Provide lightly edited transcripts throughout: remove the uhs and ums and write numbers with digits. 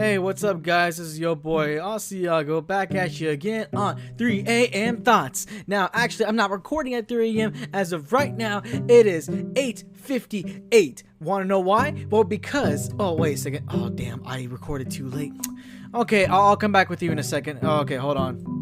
Hey, what's up, guys? This is your boy Asiago back at you again on 3 a.m. Thoughts. Now, actually, I'm not recording at 3 a.m. as of right now. It is 8:58. Want to know why? Well, because... Oh, wait a second. Oh, damn. I recorded too late. Okay, I'll come back with you in a second. Oh, okay, hold on.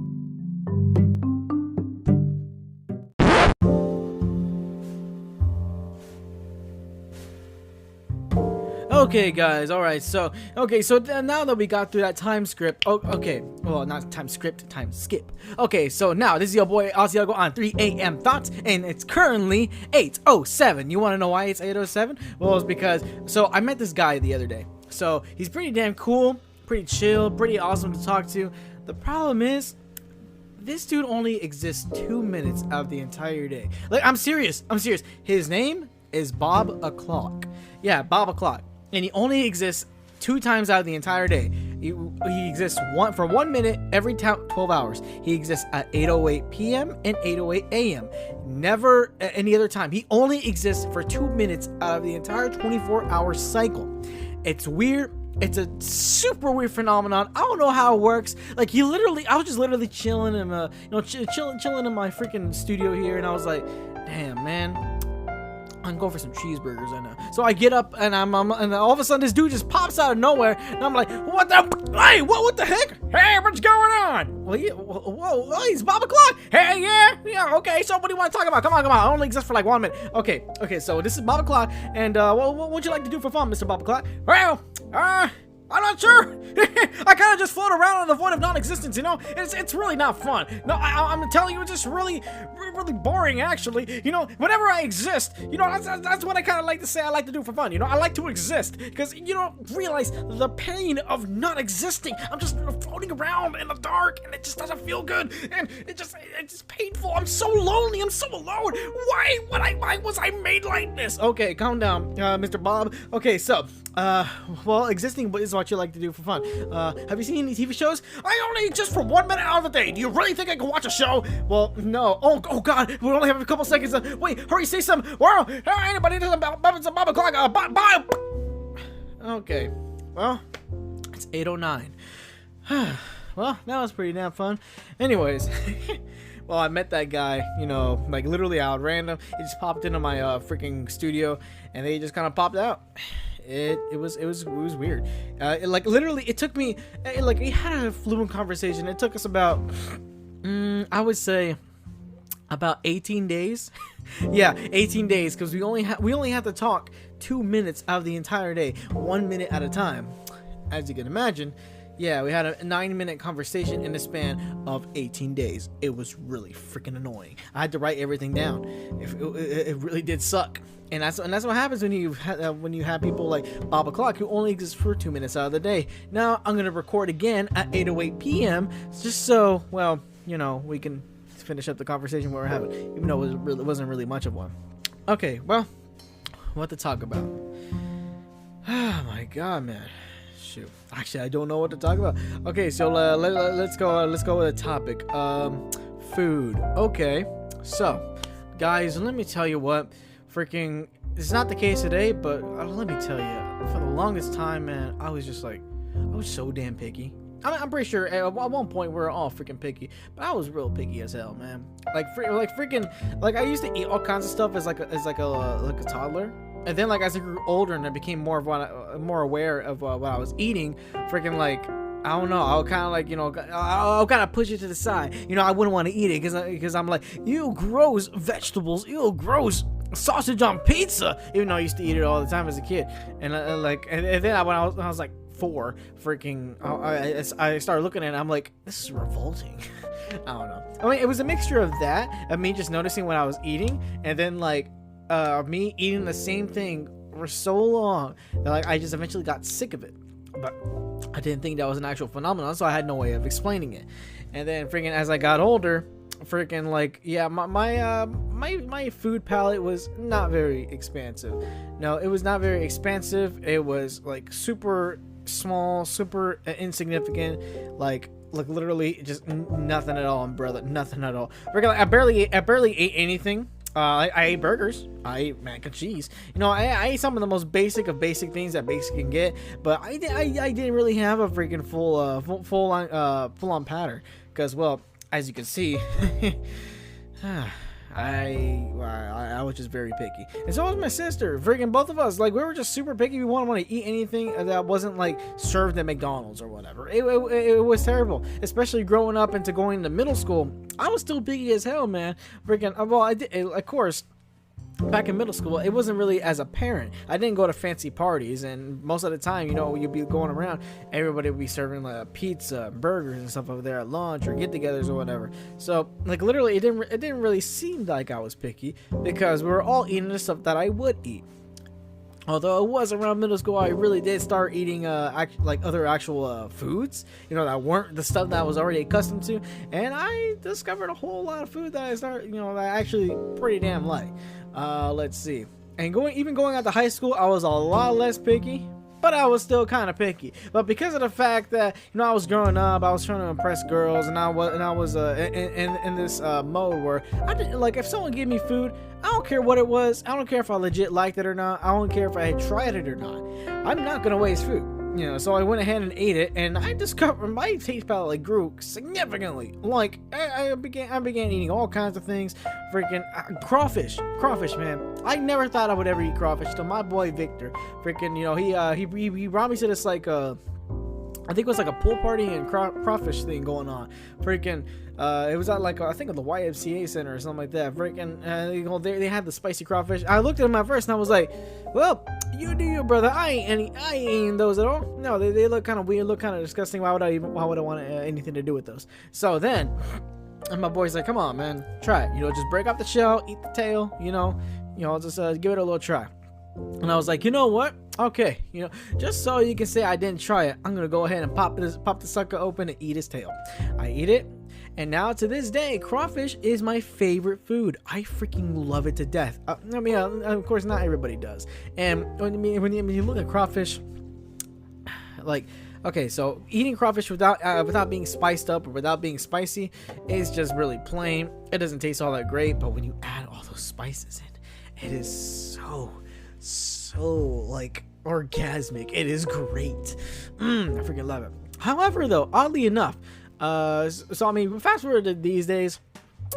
Okay, guys, alright, so now that we got through that time script, well, not time script, time skip. Okay, so now, this is your boy Asiago on 3 a.m. Thoughts, and it's currently 8:07. You want to know why it's 8:07? Well, it's because, so I met this guy the other day. So, he's pretty damn cool, pretty chill, pretty awesome to talk to. The problem is, this dude only exists 2 minutes out of the entire day. Like, I'm serious. His name is Bob O'Clock. Yeah, Bob O'Clock. And he only exists 2 times out of the entire day. He exists for 1 minute every 12 hours. He exists at 8:08 p.m. and 8:08 a.m. Never any other time. He only exists for 2 minutes out of the entire 24-hour cycle. It's weird. It's a super weird phenomenon. I don't know how it works. Like, I was just literally chilling in chilling in my freaking studio here, and I was like, damn, man, I'm going for some cheeseburgers right now. So I get up and and all of a sudden this dude just pops out of nowhere, and I'm like, what the heck? Hey, what's going on? Well, whoa, he's Bob O'Clock. Hey, yeah, okay. So what do you want to talk about? Come on. I only exist for like 1 minute. Okay. So this is Bob O'Clock, and what would you like to do for fun, Mr. Bob O'Clock? Well, I'm not sure. I kind of just float around in the void of non-existence, you know? It's really not fun. No, I'm telling you, it's just really boring, actually. You know, whenever I exist, you know, that's what I kind of like to say I like to do for fun, you know? I like to exist, because you don't realize the pain of not existing. I'm just floating around in the dark, and it just doesn't feel good, and it's just painful. I'm so lonely. I'm so alone. Why was I made like this? Okay, calm down, Mr. Bob. Okay, so, well, existing is what you like to do for fun. Have you seen any TV shows? I only exist for 1 minute out of the day. Do you really think I can watch a show? Well, no. Oh God, we only have a couple seconds. Wait, hurry, say something. Wow, anybody knows about Bob O'Clock? Bye. Okay, well, it's 8:09. Well, that was pretty damn fun. Anyways, well, I met that guy, you know, like literally out random. He just popped into my freaking studio, and they just kind of popped out. It was weird. Like literally, it took me like we had a fluent conversation. It took us about, I would say, about 18 days. Yeah, 18 days, because we only had to talk 2 minutes out of the entire day, 1 minute at a time. As you can imagine, yeah, we had a 9-minute conversation in the span of 18 days. It was really freaking annoying. I had to write everything down. It really did suck. And that's what happens when you have people like Bob O'Clock who only exists for 2 minutes out of the day. Now I'm gonna record again at 8:08 p.m. just so, well, you know, we can finish up the conversation we were having, even though it wasn't really much of one. Okay, well, what to talk about? Oh my God, man. Shoot. Actually, I don't know what to talk about. Okay, so let's go with a topic. Food. Okay, so guys, let me tell you what. Freaking, it's not the case today, but let me tell you, for the longest time, man, I was so damn picky. I'm pretty sure at one point we were all freaking picky, but I was real picky as hell, man. Like I used to eat all kinds of stuff as like a toddler, and then like as I grew older and I became more aware of what I was eating, freaking like, I don't know, I'll kind of like, you know, I'll kind of push it to the side. You know, I wouldn't want to eat it because I'm like, ew, gross vegetables, ew, gross sausage on pizza, even though I used to eat it all the time as a kid. And then when I was like 4, freaking, I started looking at it, and I'm like, this is revolting. I don't know. I mean, it was a mixture of that, of me just noticing what I was eating, and then like me eating the same thing for so long that like I just eventually got sick of it. But I didn't think that was an actual phenomenon, so I had no way of explaining it. And then freaking as I got older, freaking like, yeah, my food palette was not very expansive. No, it was not very expansive. It was like super small, super insignificant, like literally just nothing at all, umbrella, nothing at all. Freaking, like, I barely ate anything. I ate burgers. I ate mac and cheese. You know, I ate some of the most basic of basic things that basic can get. But I didn't really have a freaking full on pattern. Because, well, as you can see, I was just very picky, and so was my sister. Freaking both of us, like, we were just super picky. We wouldn't want to eat anything that wasn't like served at McDonald's or whatever. It was terrible, especially growing up into going into middle school. I was still picky as hell, man. Freaking well, I did, of course. Back in middle school, it wasn't really as a parent. I didn't go to fancy parties, and most of the time, you know, you'd be going around, everybody would be serving like pizza, burgers, and stuff over there at lunch or get-togethers or whatever. So, like, literally, it didn't really seem like I was picky because we were all eating the stuff that I would eat. Although it was around middle school, I really did start eating like other actual foods, you know, that weren't the stuff that I was already accustomed to, and I discovered a whole lot of food that that I actually pretty damn like. Let's see. And even going out to high school, I was a lot less picky, but I was still kind of picky. But because of the fact that, you know, I was growing up, I was trying to impress girls, and I was in this mode where I didn't, like, if someone gave me food, I don't care what it was. I don't care if I legit liked it or not. I don't care if I had tried it or not. I'm not gonna waste food. You know, so I went ahead and ate it, and I discovered my taste palette like grew significantly. Like I began eating all kinds of things. Freaking crawfish, man. I never thought I would ever eat crawfish till my boy Victor. Freaking, you know, he brought me to this like I think it was like a pool party and crawfish thing going on. Freaking, it was at like I think at the YMCA center or something like that. Freaking, you know, they had the spicy crawfish. I looked at them at first and I was like, well, you do you, brother. I ain't eating those at all. No, they look kind of weird, look kind of disgusting. Why would I want anything to do with those? So then, and my boy's like, come on, man, try it. You know, just break off the shell, eat the tail. You know, just give it a little try. And I was like, you know what? Okay, you know, just so you can say I didn't try it, I'm gonna go ahead and pop the sucker open and eat his tail. I eat it, and now to this day, crawfish is my favorite food. I freaking love it to death. I mean, of course, not everybody does. And when you look at crawfish, like, okay, so eating crawfish without being spiced up or without being spicy is just really plain. It doesn't taste all that great, but when you add all those spices in, it is so like orgasmic. It is great. I freaking love it. However, though, oddly enough, so I mean, fast forward to these days,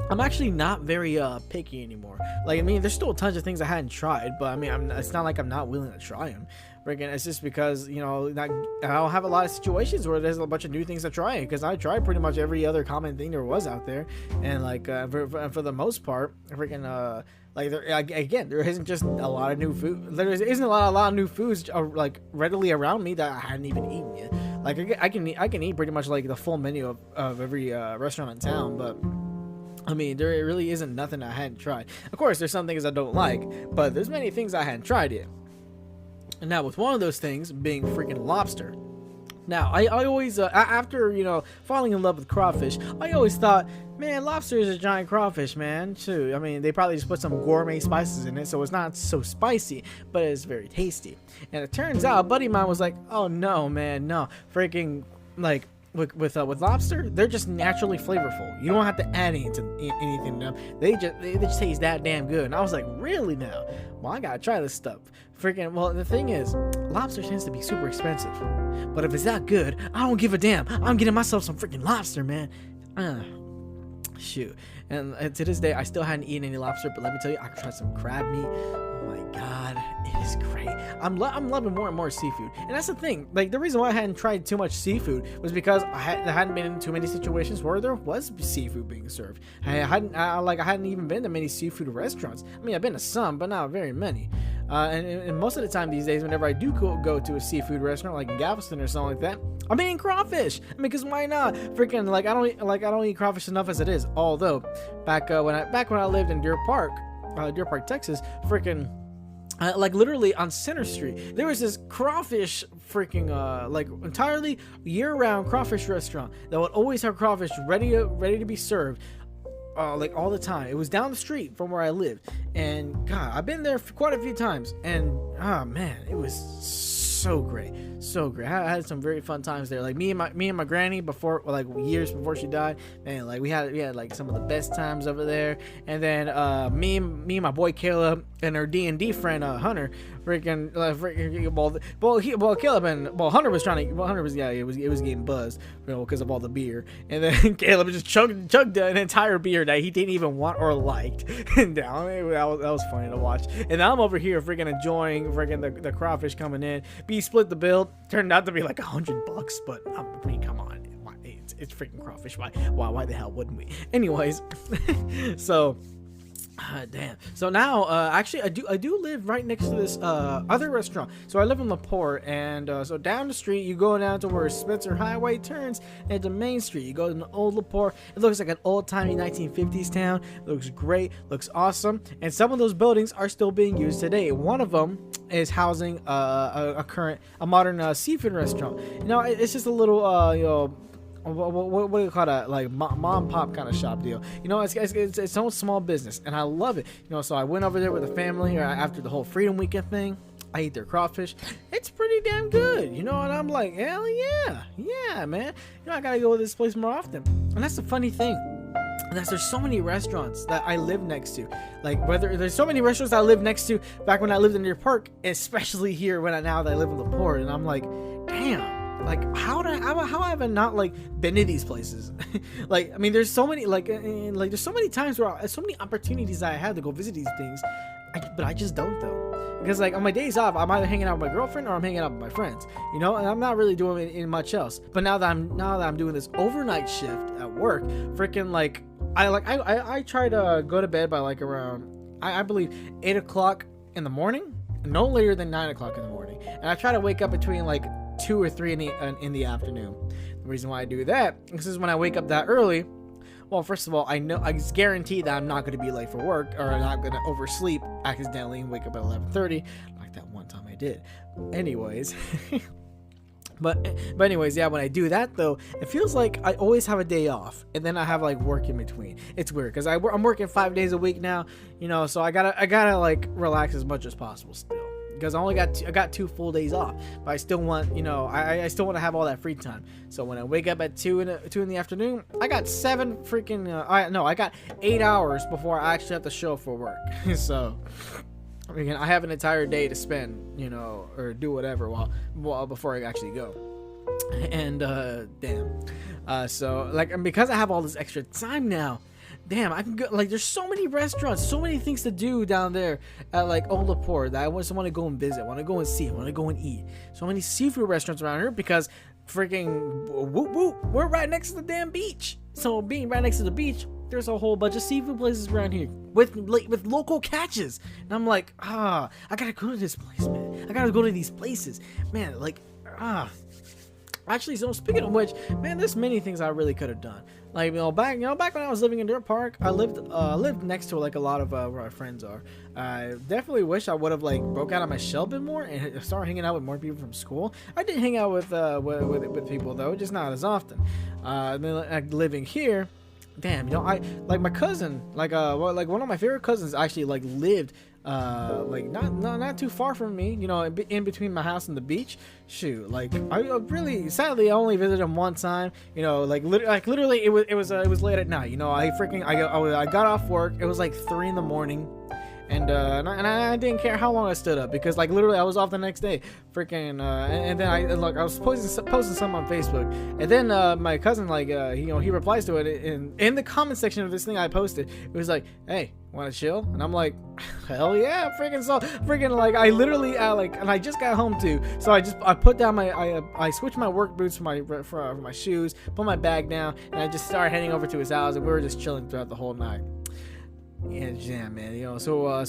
I'm actually not very picky anymore. Like, I mean, there's still tons of things I hadn't tried, but I mean, it's not like I'm not willing to try them. Freaking, it's just because, you know, I don't have a lot of situations where there's a bunch of new things to try, because I tried pretty much every other common thing there was out there, and like for the most part, freaking like there isn't just a lot of new food. There isn't a lot of new foods like readily around me that I hadn't even eaten yet. Like I can eat pretty much like the full menu of every restaurant in town, but I mean, there really isn't nothing I hadn't tried. Of course, there's some things I don't like, but there's many things I hadn't tried yet. And now with one of those things being freaking lobster. Now, I always, after, you know, falling in love with crawfish, I always thought, man, lobster is a giant crawfish, man, too. I mean, they probably just put some gourmet spices in it, so it's not so spicy, but it's very tasty. And it turns out, a buddy of mine was like, oh, no, man, no. Freaking, like, with lobster, they're just naturally flavorful. You don't have to add anything to them. They just taste that damn good. And I was like, really now? Well, I gotta try this stuff. Freaking, well, the thing is, lobster tends to be super expensive. But if it's that good, I don't give a damn. I'm getting myself some freaking lobster, man. Shoot. And to this day, I still hadn't eaten any lobster, but let me tell you, I tried some crab meat. Oh my god, it is great. I'm loving more and more seafood, and that's the thing. Like, the reason why I hadn't tried too much seafood was because I hadn't been in too many situations where there was seafood being served. I hadn't even been to many seafood restaurants. I mean, I've been to some, but not very many. And most of the time these days, whenever I do go to a seafood restaurant like in Galveston or something like that, I'm eating crawfish. I mean, because why not? Freaking, like, I don't eat crawfish enough as it is. Although back when I lived in Deer Park, Texas, freaking. Like, literally on Center Street, there was this crawfish freaking like entirely year-round crawfish restaurant that would always have crawfish ready to be served, like all the time. It was down the street from where I lived, and God, I've been there quite a few times, and oh man, it was so great. So great. I had some very fun times there. Like me and my granny before, like years before she died, man, like we had like some of the best times over there. And then me and my boy Caleb and our D&D friend Hunter, freaking Caleb and Hunter was trying to, it was getting buzzed, because of all the beer. And then Caleb just chugged an entire beer that he didn't even want or liked down. That was funny to watch. And I'm over here freaking enjoying freaking the crawfish coming in. We split the bill. Turned out to be like $100, but I mean, come on, it's freaking crawfish. Why the hell wouldn't we? Anyways, so. Damn. So now, actually, I do live right next to this other restaurant. So I live in LaPorte, and so down the street, you go down to where Spencer Highway turns into Main Street. You go to the old LaPorte. It looks like an old-timey 1950s town. It looks great, looks awesome, and some of those buildings are still being used today. One of them is housing a modern seafood restaurant. You know, it's just a little what do you call that, like mom and pop kind of shop deal. You know, it's its own small business, and I love it. You know, so I went over there with the family after the whole Freedom Weekend thing. I ate their crawfish. It's pretty damn good, you know, and I'm like, hell yeah, man. You know, I gotta go to this place more often. And that's the funny thing. There's so many restaurants that I live next to. Like, there's so many restaurants that I lived next to back when I lived in Deer Park, especially here now that I live in LaPorte, and I'm like, damn. Like, how have I not like been to these places? Like, I mean, there's so many there's so many times where so many opportunities that I had to go visit these things, but I just don't though. Because like on my days off, I'm either hanging out with my girlfriend or I'm hanging out with my friends, you know, and I'm not really doing much else. But now that I'm doing this overnight shift at work, freaking like I try to go to bed by like around I believe 8 o'clock in the morning, no later than 9 o'clock in the morning, and I try to wake up between like 2 or 3 in the afternoon. The reason why I do that is when I wake up that early, well, first of all, I guarantee that I'm not going to be late for work, or I'm not going to oversleep accidentally and wake up at 11:30 like that one time I did. Anyways, but anyways, yeah, when I do that though, it feels like I always have a day off, and then I have like work in between. It's weird because I'm working 5 days a week now, you know, so I gotta like relax as much as possible still. Because I got 2 full days off, but I still want, you know, I still want to have all that free time. So when I wake up at 2 in the afternoon, I got 7 freaking I got 8 hours before I actually have to show up for work. So again, I have an entire day to spend, you know, or do whatever before I actually go. And damn, so like, and because I have all this extra time now, damn, I can go, like, there's so many restaurants, so many things to do down there at like Old LaPorte that I just want to go and visit, want to go and see, want to go and eat. So many seafood restaurants around here because freaking we're right next to the damn beach. So being right next to the beach, there's a whole bunch of seafood places around here with local catches. And I'm like, I gotta go to this place, man. I gotta go to these places, man. Like, Actually, so speaking of which, man, there's many things I really could have done. Like, back when I was living in Deer Park, I lived next to like a lot of where my friends are. I definitely wish I would have like broke out of my shell a bit more and started hanging out with more people from school. I did hang out with people though, just not as often. Like living here, damn, I like my cousin, like one of my favorite cousins actually like lived like not too far from me, in between my house and the beach. Shoot, like I really sadly I only visited him one time, literally it was late at night, I got off work, it was like 3 a.m. And I didn't care how long I stood up because like literally I was off the next day, and then I was posting something on Facebook, and then my cousin he replies to it in the comment section of this thing I posted. It was like, hey, want to chill? And I'm like, hell yeah, I literally and I just got home too, so I put down I switched my work boots for my shoes, put my bag down, and I just started heading over to his house, and we were just chilling throughout the whole night. Yeah, man. So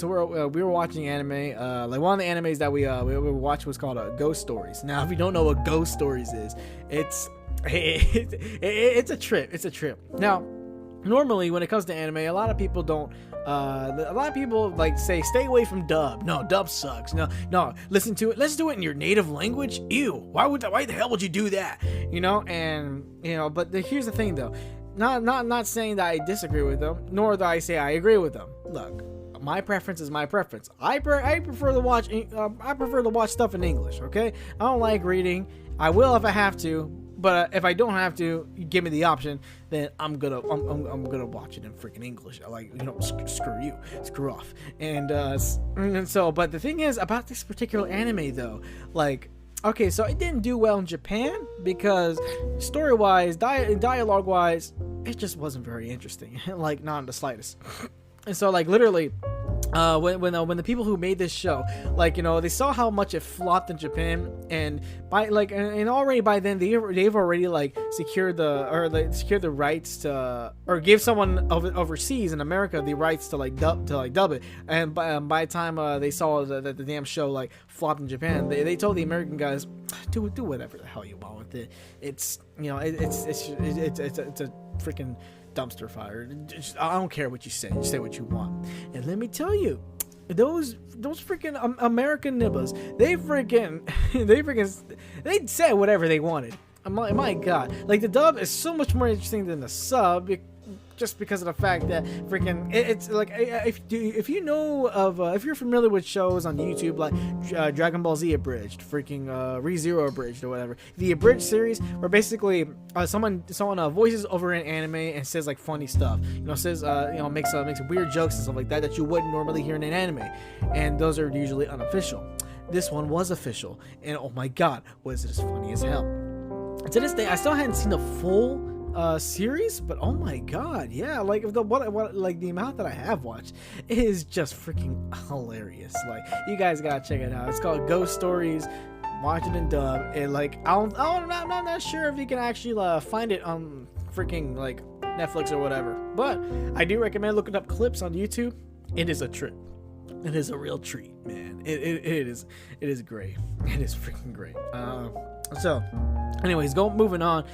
we were watching anime. Like one of the animes that we watched was called Ghost Stories. Now, if you don't know what Ghost Stories is, it's a trip. It's a trip. Now, normally when it comes to anime, a lot of people don't. A lot of people say stay away from dub. No, dub sucks. No, listen to it. Let's do it in your native language. Ew. Why the hell would you do that? But here's the thing though. Not saying that I disagree with them, nor that I say I agree with them. Look, my preference is my preference. I prefer to watch stuff in English. Okay, I don't like reading. I will if I have to, but if I don't have to, you give me the option, then I'm gonna watch it in freaking English. Like, you know, screw you, screw off. And so, but the thing is about this particular anime though, like, okay, so it didn't do well in Japan because story-wise, dialogue-wise, it just wasn't very interesting. Like, not in the slightest. And so, like, literally, when the people who made this show, like, you know, they saw how much it flopped in Japan, and already by then they've already like secured the rights to, or gave someone overseas in America the rights to dub it. And by the time they saw that the damn show like flopped in Japan, they told the American guys, do whatever the hell you want with it. It's, you know, it's a freaking dumpster fire. I don't care what you say. Just say what you want. And let me tell you, those freaking American nibbas, they said whatever they wanted. My God, like the dub is so much more interesting than the sub. Just because of the fact that freaking it's like, if you know of if you're familiar with shows on YouTube like Dragon Ball Z Abridged, freaking ReZero Abridged or whatever, the Abridged series, where basically someone voices over an anime and says like funny stuff, you know, says you know, makes weird jokes and stuff like that you wouldn't normally hear in an anime, and those are usually unofficial. This one was official, and oh my God, was it as funny as hell. To this day, I still hadn't seen the full series, but oh my God, yeah, like like the amount that I have watched is just freaking hilarious. Like, you guys gotta check it out. It's called Ghost Stories. Watch it in dub. And like, I'm not sure if you can actually find it on freaking like Netflix or whatever, but I do recommend looking up clips on YouTube. It is a trip. It is a real treat, man. It is great. It is freaking great. So anyways, moving on.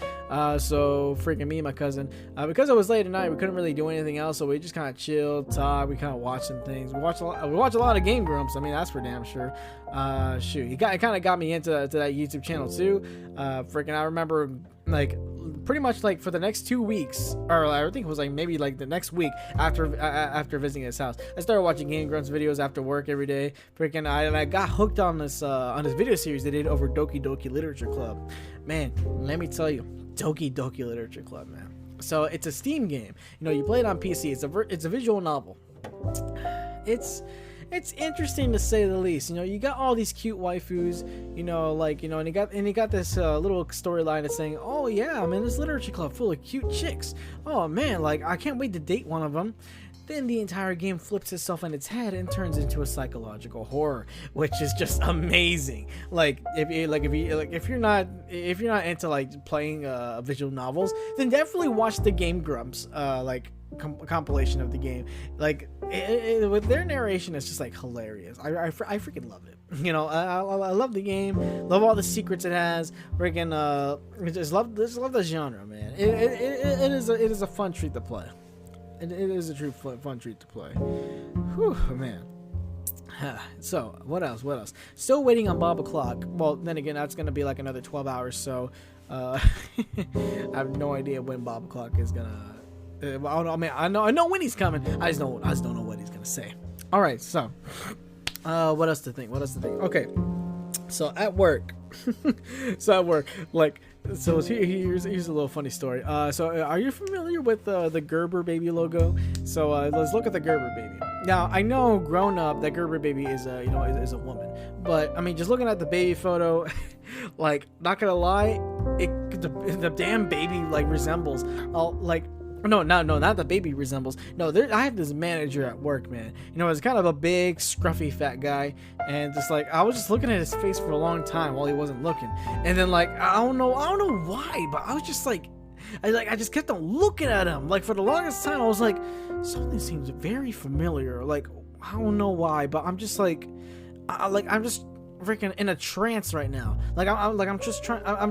So freaking me and my cousin, because it was late at night, we couldn't really do anything else, so we just kind of chilled, talked, we kind of watched some things. We watch a lot of Game Grumps. I mean, that's for damn sure. Shoot, it kind of got me into that YouTube channel too. Freaking, I remember like pretty much like for the next 2 weeks, or I think it was like maybe like the next week after visiting his house, I started watching Game Grumps videos after work every day. Freaking, I got hooked on this video series they did over Doki Doki Literature Club. Man, let me tell you, Doki Doki Literature Club, man. So it's a Steam game. You know, you play it on PC. It's a visual novel. It's interesting to say the least. You know, you got all these cute waifus, you know, like, you know, and you got this little storyline that's saying, oh yeah, I'm in this literature club full of cute chicks. Oh man, like, I can't wait to date one of them. Then the entire game flips itself on its head and turns into a psychological horror, which is just amazing. Like, if you're not into like playing visual novels, then definitely watch the Game Grumps compilation of the game. Like, with their narration, it's just like hilarious. I freaking love it. You know, I love the game, love all the secrets it has. Freaking just love the genre, man. It is a fun treat to play. It is a true fun treat to play. Whew, man. So, what else? Still waiting on Bob O'Clock. Well, then again, that's going to be like another 12 hours, so I have no idea when Bob O'Clock is going to... I know when he's coming. I just don't know what he's going to say. All right, so what else to think? Okay. So at work, like, so here's a little funny story. So are you familiar with the Gerber baby logo? So let's look at the Gerber baby. Now, I know grown up that Gerber baby is a woman, but I mean, just looking at the baby photo, like, not gonna lie, the damn baby like resembles No, not the baby resembles. No, I have this manager at work, man. You know, it's kind of a big, scruffy, fat guy, and just like, I was just looking at his face for a long time while he wasn't looking, and then like, I don't know why, but I was just like, I just kept on looking at him. Like, for the longest time, I was like, something seems very familiar. Like, I don't know why, but I'm just like, I'm just freaking in a trance right now. I'm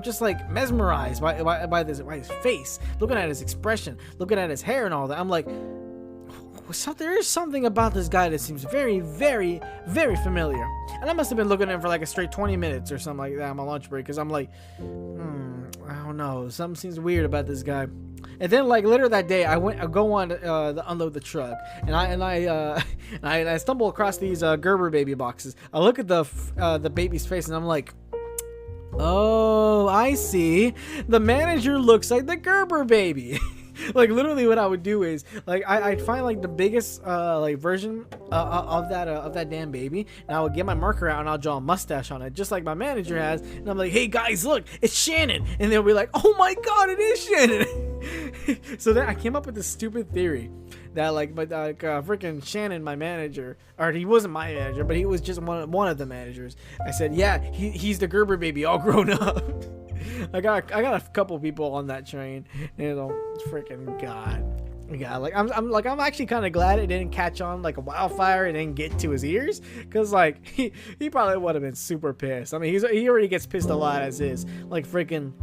just like mesmerized by his face, looking at his expression, looking at his hair and all that. I'm like, there is something about this guy that seems very, very, very familiar. And I must have been looking at him for like a straight 20 minutes or something like that on my lunch break, because I'm like, I don't know, something seems weird about this guy. And then, like, later that day, I go on to unload the truck, and I stumble across these Gerber baby boxes. I look at the baby's face, and I'm like, oh, I see. The manager looks like the Gerber baby. Like, literally what I would do is, like, I'd find like the biggest like version of that damn baby, and I would get my marker out and I'll draw a mustache on it, just like my manager has. And I'm like, hey guys, look, it's Shannon. And they'll be like, oh my god, it is Shannon. So then I came up with this stupid theory that freaking Shannon, my manager, or he wasn't my manager, but he was just one of the managers. I said, yeah, he's the Gerber baby all grown up. I got a couple people on that train, you know. Freaking god, like I'm actually kind of glad it didn't catch on like a wildfire and didn't get to his ears, because like he probably would have been super pissed. I mean, he already gets pissed a lot as is. Like freaking.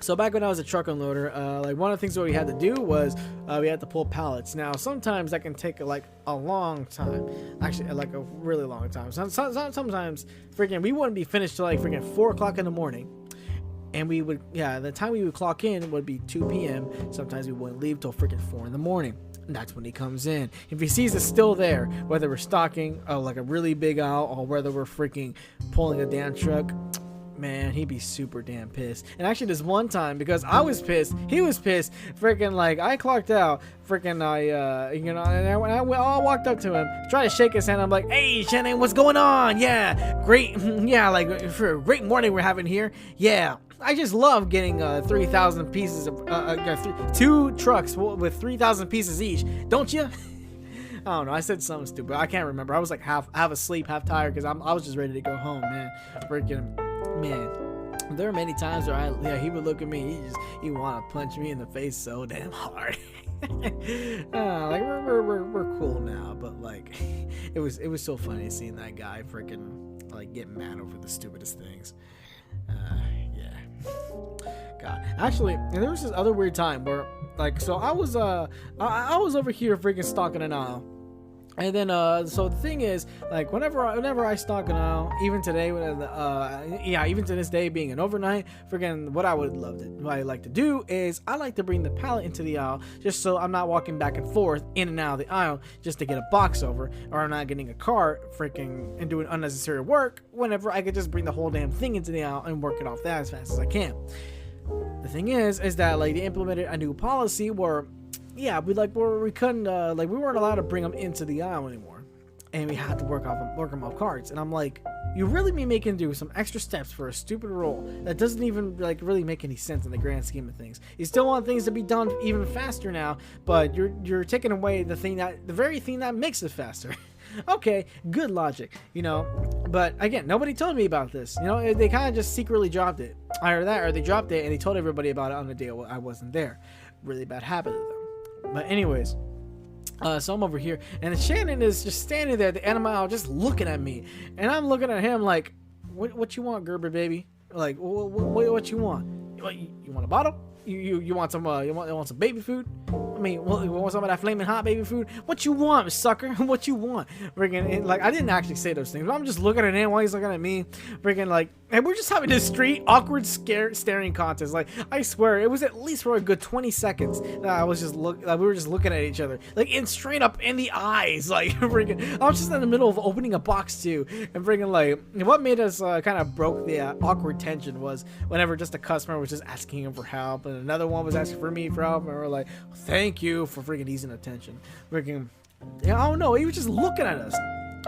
So back when I was a truck unloader, like one of the things that we had to do was we had to pull pallets. Now sometimes that can take like a long time, actually like a really long time. Sometimes freaking we wouldn't be finished till like freaking 4 o'clock in the morning. And we would, the time we would clock in would be 2 p.m. Sometimes we wouldn't leave till freaking 4 in the morning. And that's when he comes in. If he sees us still there, whether we're stocking like a really big aisle or whether we're freaking pulling a damn truck, man, he'd be super damn pissed. And actually this one time, because I was pissed, he was pissed, freaking like I clocked out, freaking and I walked up to him, tried to shake his hand. I'm like, hey Shannon, what's going on? Yeah, great. Yeah, like for a great morning we're having here. Yeah, I just love getting 3,000 pieces of 2 trucks with 3,000 pieces each, don't you? I don't know, I said something stupid, I can't remember. I was like half asleep, half tired, because I was just ready to go home, man. Freaking man, there are many times where he would look at me, he want to punch me in the face so damn hard. Like we're cool now, but like it was so funny seeing that guy freaking like get mad over the stupidest things. Yeah, God. Actually, and there was this other weird time where like, so I was over here freaking stocking an aisle. And then, so the thing is, like, whenever I stock an aisle, even today, even to this day, being an overnight, freaking, what I like to do is, I like to bring the pallet into the aisle, just so I'm not walking back and forth, in and out of the aisle, just to get a box over, or I'm not getting a cart, freaking, and doing unnecessary work, whenever I could just bring the whole damn thing into the aisle and work it off that as fast as I can. The thing is that, like, they implemented a new policy where, we couldn't, we weren't allowed to bring them into the aisle anymore, and we had to work them off carts. And I'm like, you really be making do some extra steps for a stupid rule that doesn't even like really make any sense in the grand scheme of things. You still want things to be done even faster now, but you're taking away the very thing that makes it faster. Okay, good logic, you know. But again, nobody told me about this. You know, they kind of just secretly dropped it. Either that, or they dropped it and they told everybody about it on the day I wasn't there. Really bad habit of them. But anyways, so I'm over here, and Shannon is just standing there at the end of my aisle, just looking at me, and I'm looking at him like, "What you want, Gerber baby? Like, what you want? You want a bottle? You want some? You want some baby food? I mean, you want some of that flaming hot baby food? What you want, sucker? What you want?" Freaking, like, I didn't actually say those things, but I'm just looking at him while he's looking at me. Freaking, like, and we're just having this straight awkward staring contest. Like, I swear it was at least for a good 20 seconds that I was just we were just looking at each other, like, straight up in the eyes. Like, freaking, I was just in the middle of opening a box too, and freaking, like, what made us kind of broke the awkward tension was whenever just a customer was just asking him for help, and another one was asking for me for help, and we're like, thank you for freaking easing attention. Freaking, I don't know, he was just looking at us.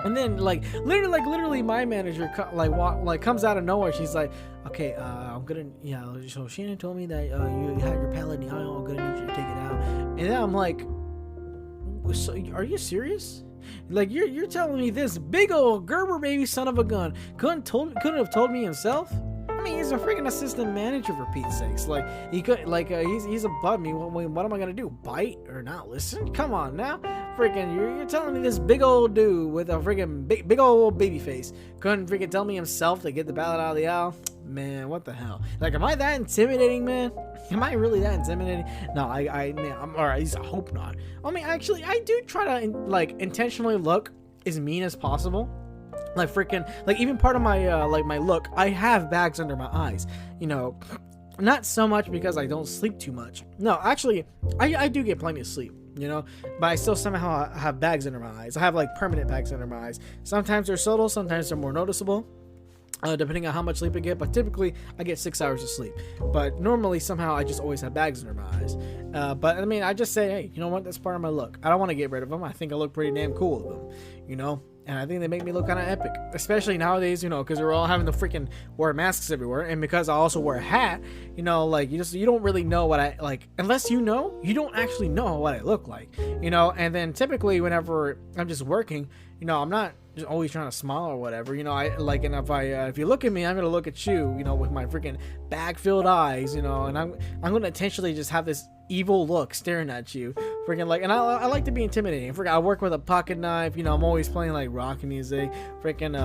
And then, like, literally, my manager comes out of nowhere. She's like, "Okay, I'm gonna, so Shannon told me that you had your pallet in the aisle. I'm gonna need you to take it out." And then I'm like, "So, are you serious? Like, you're telling me this big old Gerber baby son of a gun couldn't have told me himself?" I mean, he's a freaking assistant manager, for Pete's sakes. Like, he could, like, he's above me. What am I gonna do? Bite or not listen? Come on now. Freaking, you're telling me this big old dude with a freaking big old baby face couldn't freaking tell me himself to get the ballot out of the aisle? Man, what the hell? Like, am I that intimidating, man? Am I really that intimidating? No, man, or at least I hope not. I mean, actually, I do try to like intentionally look as mean as possible. Like freaking, like even part of my like my look, I have bags under my eyes. You know, not so much because I don't sleep too much. No, actually, I do get plenty of sleep. You know, but I still somehow have bags under my eyes. I have like permanent bags under my eyes. Sometimes they're subtle, sometimes they're more noticeable, depending on how much sleep I get. But typically, I get 6 hours of sleep. But normally, somehow, I just always have bags under my eyes. But I mean, I just say, hey, you know what? That's part of my look. I don't want to get rid of them. I think I look pretty damn cool with them. You know. And I think they make me look kind of epic, especially nowadays, you know, because we're all having to freaking wear masks everywhere. And because I also wear a hat, you know, like you don't really know what I like, unless you know, you don't actually know what I look like, you know. And then typically whenever I'm just working, you know, I'm not just always trying to smile or whatever, you know. I like, and if you look at me, I'm gonna look at you, you know, with my freaking bag-filled eyes, you know, and I'm gonna intentionally just have this evil look staring at you, freaking like. And I like to be intimidating. I work with a pocket knife, you know. I'm always playing like rock music, freaking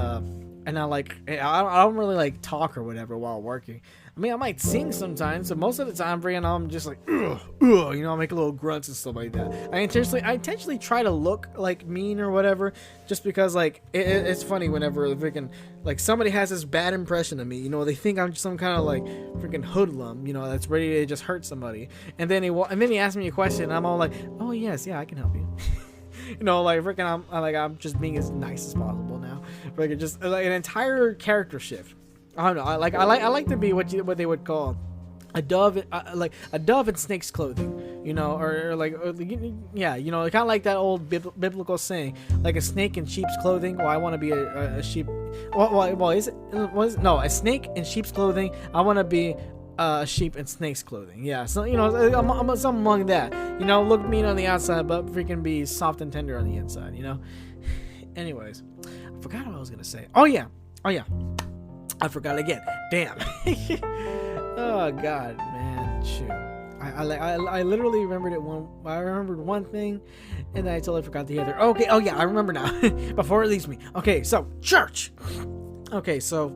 and I don't really like talk or whatever while working. I mean, I might sing sometimes, but most of the time, I'm just like, ugh, you know, I make little grunts and stuff like that. I intentionally try to look like mean or whatever, just because like it's funny whenever freaking like somebody has this bad impression of me, you know, they think I'm just some kind of like freaking hoodlum, you know, that's ready to just hurt somebody, and then he asks me a question, and I'm all like, oh yes, yeah, I can help you. You know, like freaking, I'm just being as nice as possible now. Freaking just like an entire character shift. I don't know. I like to be what they would call a dove, like a dove in snake's clothing. You know, yeah, you know, kind of like that old biblical saying, like a snake in sheep's clothing. Well, I want to be a sheep. Well, no, a snake in sheep's clothing. I want to be a sheep in snake's clothing. Yeah, so you know, I'm something among that. You know, look mean on the outside, but freaking be soft and tender on the inside. You know. Anyways, I forgot what I was gonna say. Oh yeah. I forgot again. Damn. Oh god, man. Shoot. I literally remembered I remembered one thing, and then I totally forgot the other. Okay. Oh yeah, I remember now. Before it leaves me. Okay, so church. Okay, so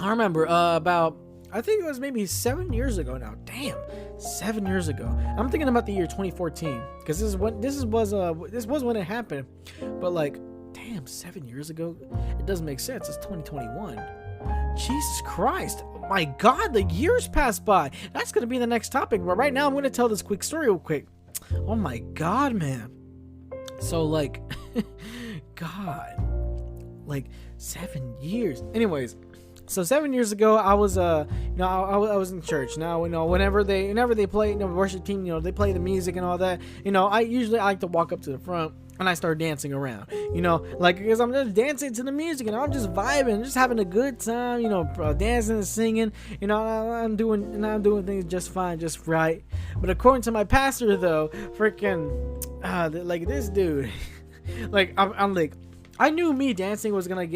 I remember about, I think it was maybe 7 years ago now. Damn, 7 years ago. I'm thinking about the year 2014 because this was when it happened. But like, damn, 7 years ago. It doesn't make sense. It's 2021. Jesus Christ. Oh my God, the years passed by. That's gonna be the next topic. But right now, I'm gonna tell this quick story real quick. Oh my God, man. So like, God, like 7 years. Anyways. So 7 years ago, I was I was in church. Now, you know, whenever they play, you know, worship team, you know, they play the music and all that. You know, I like to walk up to the front and I start dancing around. You know, like, because I'm just dancing to the music and I'm just vibing, just having a good time. You know, dancing and singing. You know, I'm doing things just fine, just right. But according to my pastor, though, freaking, like this dude, like I'm like. I knew me dancing was gonna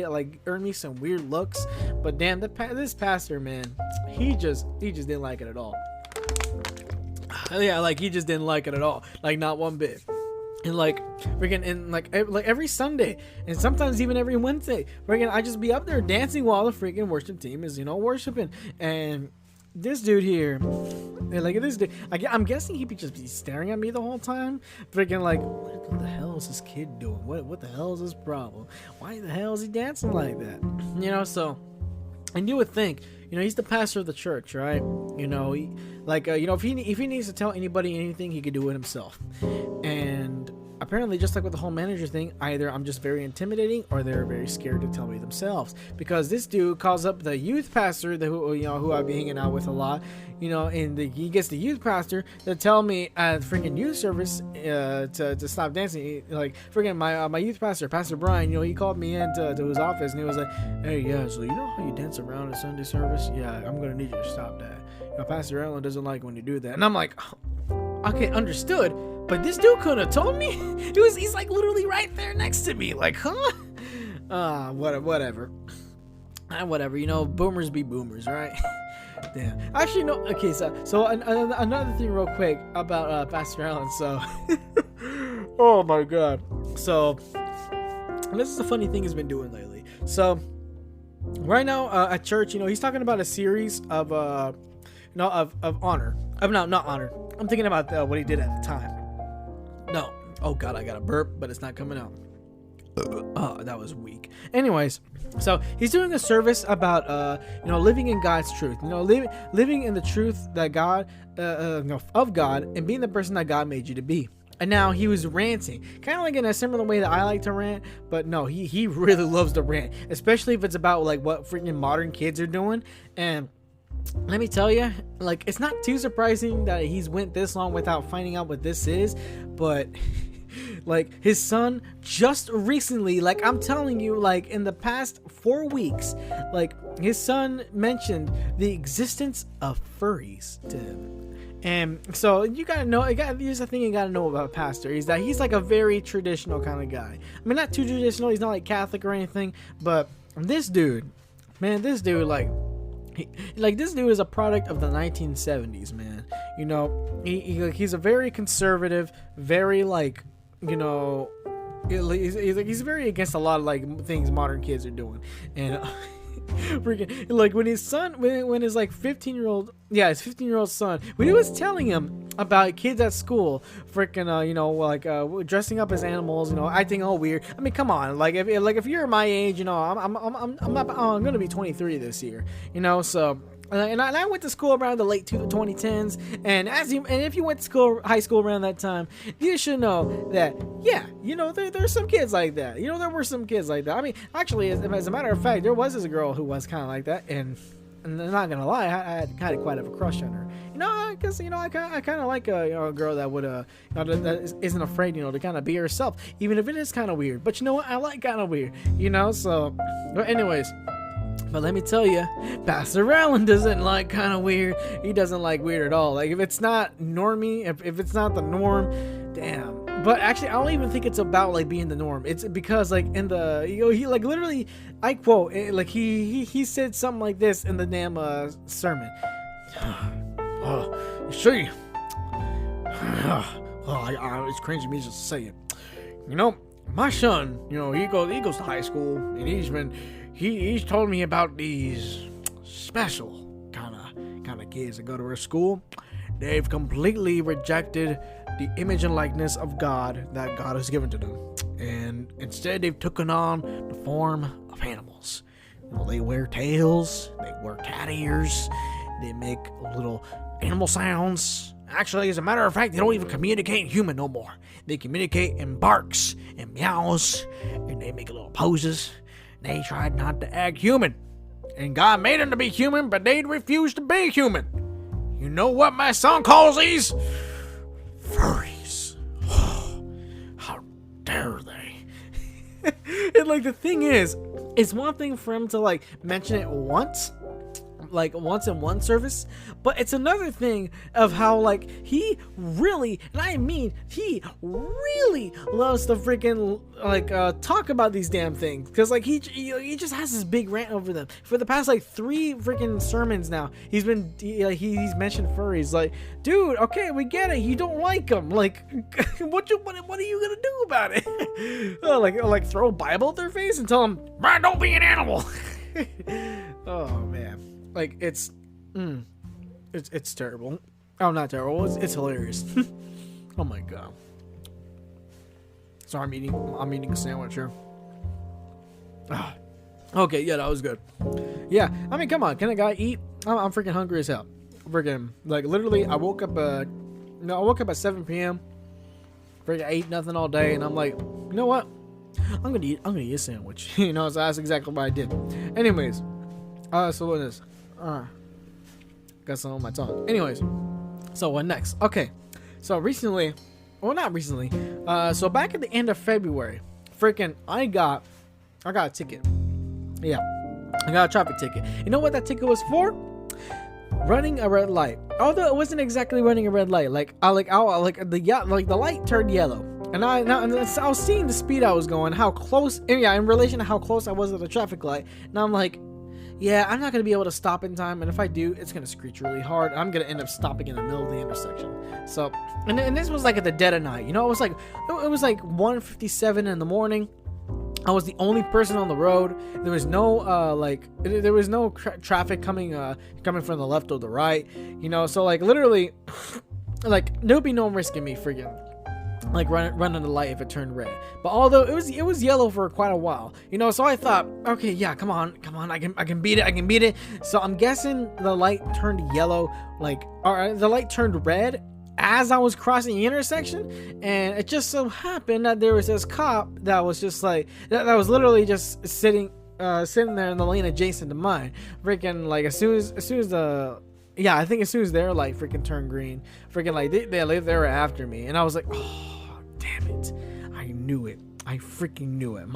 earn me some weird looks, but damn, this pastor, man, he just didn't like it at all. Yeah, like he just didn't like it at all, like not one bit. And like freaking, and like every Sunday, and sometimes even every Wednesday, freaking, I just be up there dancing while the freaking worship team is, you know, worshiping. And this dude here, like this dude, I'm guessing he'd just be staring at me the whole time, freaking like, what the hell is this kid doing? What the hell is his problem? Why the hell is he dancing like that? You know, so, and you would think, you know, he's the pastor of the church, right? You know, you know, if he needs to tell anybody anything, he could do it himself. And apparently, just like with the whole manager thing, either I'm just very intimidating or they're very scared to tell me themselves. Because this dude calls up the youth pastor, who I've been hanging out with a lot, you know, and he gets the youth pastor to tell me at freaking youth service to stop dancing. Like freaking my youth pastor, Pastor Brian, you know, he called me into his office and he was like, "Hey, yeah, so you know how you dance around at Sunday service? Yeah, I'm gonna need you to stop that. You know, Pastor Allen doesn't like when you do that." And I'm like, okay, understood. But this dude could have told me. He's like literally right there next to me. Like, huh? Whatever. Whatever. You know, boomers be boomers, right? Damn. Actually, no. Okay, so another thing real quick about Pastor Allen. So, Oh my god. So this is a funny thing he's been doing lately. So right now at church, he's talking about a series of of honor. Not honor. I'm thinking about what he did at the time. No. Oh god, I got a burp, but it's not coming out. Oh, that was weak. Anyways, so he's doing a service about living in God's truth. Living in the truth that God of God, and being the person that God made you to be. And now he was ranting, kind of like in a similar way that I like to rant, but no, he really loves to rant, especially if it's about like what freaking modern kids are doing. And let me tell you, like, it's not too surprising that he's went this long without finding out what this is, but like his son just recently, like I'm telling you, like in the past 4 weeks, like his son mentioned the existence of furries to him. And so here's the thing you gotta know about Pastor, is that he's like a very traditional kind of guy. I mean, not too traditional, he's not like Catholic or anything, but this dude, this dude is a product of the 1970s, man. He's a very conservative, very like, he's very against a lot of like things modern kids are doing. And freaking, like when his son, when his like 15-year-old, his 15-year-old son, when he was telling him about kids at school freaking dressing up as animals, acting all weird. I mean, come on, like if you're my age, I'm gonna be 23 this year, so. And I went to school around the late 2010s, and if you went to high school around that time, you should know that there's some kids like that. There were some kids like that. I mean, actually, as a matter of fact, there was this girl who was kind of like that, and I'm not gonna lie, I had kind of quite of a crush on her. Because I kind of like a girl that would that isn't afraid to kind of be herself, even if it is kind of weird. But you know what? I like kind of weird. So. But anyways. But let me tell you, Pastor Allen doesn't like kind of weird. He doesn't like weird at all. Like, if it's not normie, if it's not the norm, damn. But actually, I don't even think it's about like being the norm. It's because like in the, he like literally, I quote, like he said something like this in the damn sermon. See, it's crazy me just to say it. My son, he goes to high school, and he's told me about these special kind of kids that go to our school. They've completely rejected the image and likeness of God that God has given to them, and instead they've taken on the form of animals. They wear tails, they wear cat ears, they make little animal sounds. Actually, as a matter of fact, they don't even communicate in human no more. They communicate in barks and meows, and they make little poses. They tried not to act human, and God made them to be human, but they refused to be human. You know what my son calls these? Furries. How dare they? And like the thing is, it's one thing for him to like mention it once in one service, but it's another thing of how like he really, and I mean he really loves to freaking like talk about these damn things, because like he just has this big rant over them for the past like 3 freaking sermons now. He's mentioned furries. Like, dude, okay, we get it, you don't like them, like what are you gonna do about it? like throw a Bible at their face and tell them, man, don't be an animal. Oh man. Like, it's terrible. Oh, not terrible. It's hilarious. Oh my god. Sorry, I'm eating a sandwich here. Okay, yeah, that was good. Yeah, I mean, come on, can a guy eat? I'm freaking hungry as hell. Freaking, like, literally, I woke up at 7 p.m. Freaking ate nothing all day, and I'm like, you know what? I'm gonna eat a sandwich. So that's exactly what I did. Anyways, so what is? Got some on my tongue. Anyways, so what next? Okay, so recently, well, not recently, so back at the end of February, freaking, I got a ticket. Yeah, I got a traffic ticket. You know what that ticket was for? Running a red light. Although it wasn't exactly running a red light. The light turned yellow, and I was seeing the speed I was going, how close, and yeah, in relation to how close I was at the traffic light, and I'm like, yeah, I'm not gonna be able to stop in time, and if I do, it's gonna screech really hard. I'm gonna end up stopping in the middle of the intersection. So, and this was like at the dead of night. You know, it was like 1:57 in the morning. I was the only person on the road. There was no there was no traffic coming from the left or the right. You know, so like literally, like there'll be no risk in me freaking like running the light if it turned red. But although it was yellow for quite a while, you know, so I thought, okay, yeah, come on, I can beat it. So I'm guessing the light turned yellow, or the light turned red as I was crossing the intersection, and it just so happened that there was this cop that was just like that was literally just sitting there in the lane adjacent to mine. Freaking like as soon as the I think as soon as their light freaking turned green, freaking like they were after me, and I was like, oh damn it, I knew it. I freaking knew it.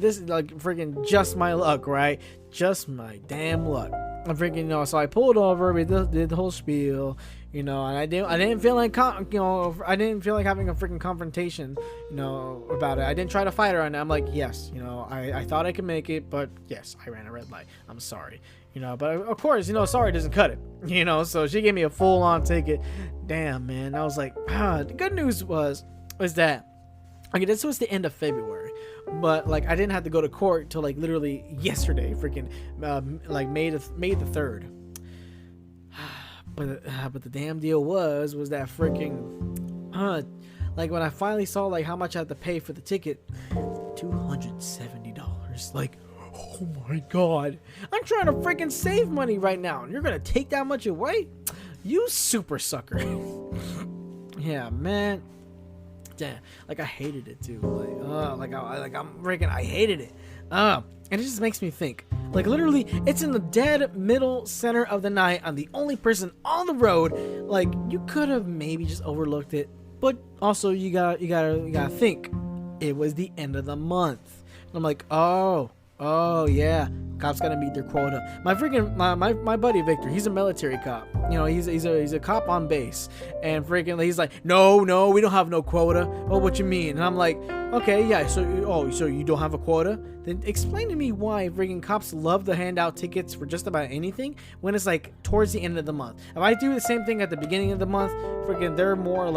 This is like freaking just my luck, right? Just my damn luck. I freaking, you know, so I pulled over, we did the whole spiel, you know, and I didn't feel like having a freaking confrontation, you know, about it. I didn't try to fight her on it. I'm like, yes, you know, I thought I could make it, but yes, I ran a red light. I'm sorry, you know, but of course, you know, sorry doesn't cut it, you know, so she gave me a full-on ticket. Damn, man. I was like, the good news was that, okay, this was the end of February, but like I didn't have to go to court till like literally yesterday, freaking like May the 3rd. But the damn deal was that freaking like when I finally saw like how much I had to pay for the ticket, $270. Like, oh my god, I'm trying to freaking save money right now, and you're gonna take that much away? You super sucker. Yeah, man. Damn, like I hated it too. I hated it. And it just makes me think. Like literally, it's in the dead middle center of the night. I'm the only person on the road. Like you could have maybe just overlooked it, but also you gotta think it was the end of the month. And I'm like, oh yeah, cops gotta meet their quota. My buddy Victor, he's a military cop. You know, he's a cop on base, and freaking he's like, no, we don't have no quota. Oh, what you mean? And I'm like, okay, yeah. So you don't have a quota? Then explain to me why freaking cops love to hand out tickets for just about anything when it's like towards the end of the month. If I do the same thing at the beginning of the month, freaking they're more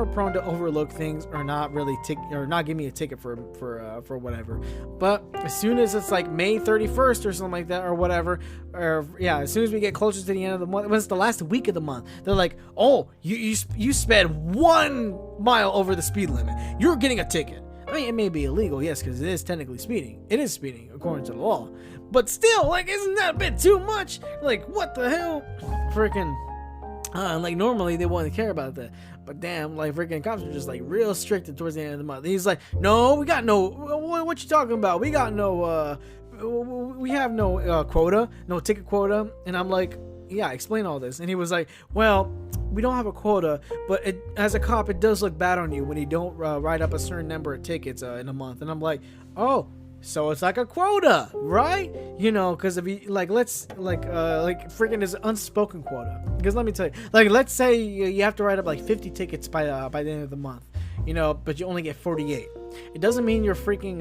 prone to overlook things or not really or not give me a ticket for whatever. But as soon as it's like May 31st or something like that or whatever, or yeah, as soon as we get closer to the end of the month, when it's the last week of the month, they're like, oh, you sped 1 mile over the speed limit, you're getting a ticket. I mean, it may be illegal, yes, because it is technically speeding. It is speeding according to the law, but still, like, isn't that a bit too much? Like, what the hell? Freaking like normally they wouldn't care about that, but damn, like freaking cops are just like real strict towards the end of the month. He's like, no, we got no, what you talking about? We got no we have no quota, no ticket quota. And I'm like, yeah, explain all this. And he was like, well, we don't have a quota, but as a cop, it does look bad on you when you don't write up a certain number of tickets in a month. And I'm like, oh, so it's like a quota, right? You know, because if you like freaking is unspoken quota. Because let me tell you, like, let's say you have to write up like 50 tickets by the end of the month, you know, but you only get 48. It doesn't mean you're freaking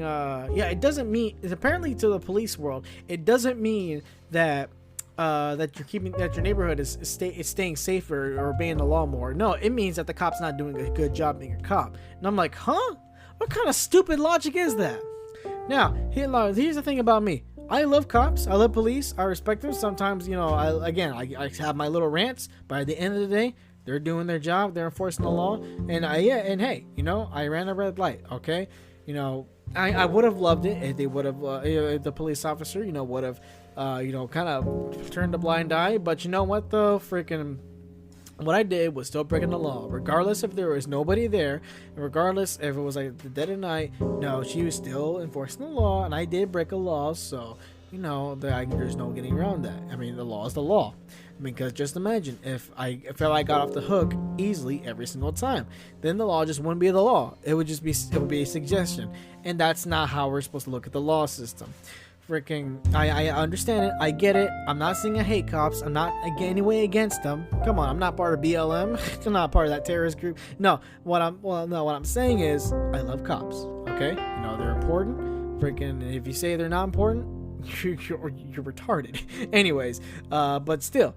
it doesn't mean, apparently to the police world, it doesn't mean that that your neighborhood is staying safer or obeying the law more. No, it means that the cop's not doing a good job being a cop. And I'm like, huh? What kind of stupid logic is that? Now, here's the thing about me. I love cops. I love police. I respect them. Sometimes, you know, I have my little rants, but at the end of the day, they're doing their job. They're enforcing the law. And hey, you know, I ran a red light. Okay, you know, I would have loved it if they would have, if the police officer, you know, would have, you know, kind of turned a blind eye. But you know what, though, freaking. What I did was still breaking the law, regardless if there was nobody there, and regardless if it was like the dead of night. No, she was still enforcing the law, and I did break a law, so you know there's no getting around that. I mean, the law is the law. Because just imagine if I got off the hook easily every single time, then the law just wouldn't be the law. It would be a suggestion, and that's not how we're supposed to look at the law system. Freaking, I understand it. I get it. I'm not saying I hate cops. I'm not any way against them. Come on, I'm not part of BLM. I'm not part of that terrorist group. No, what I'm saying is I love cops. Okay, you know they're important. Freaking, if you say they're not important, you're retarded. Anyways, but still,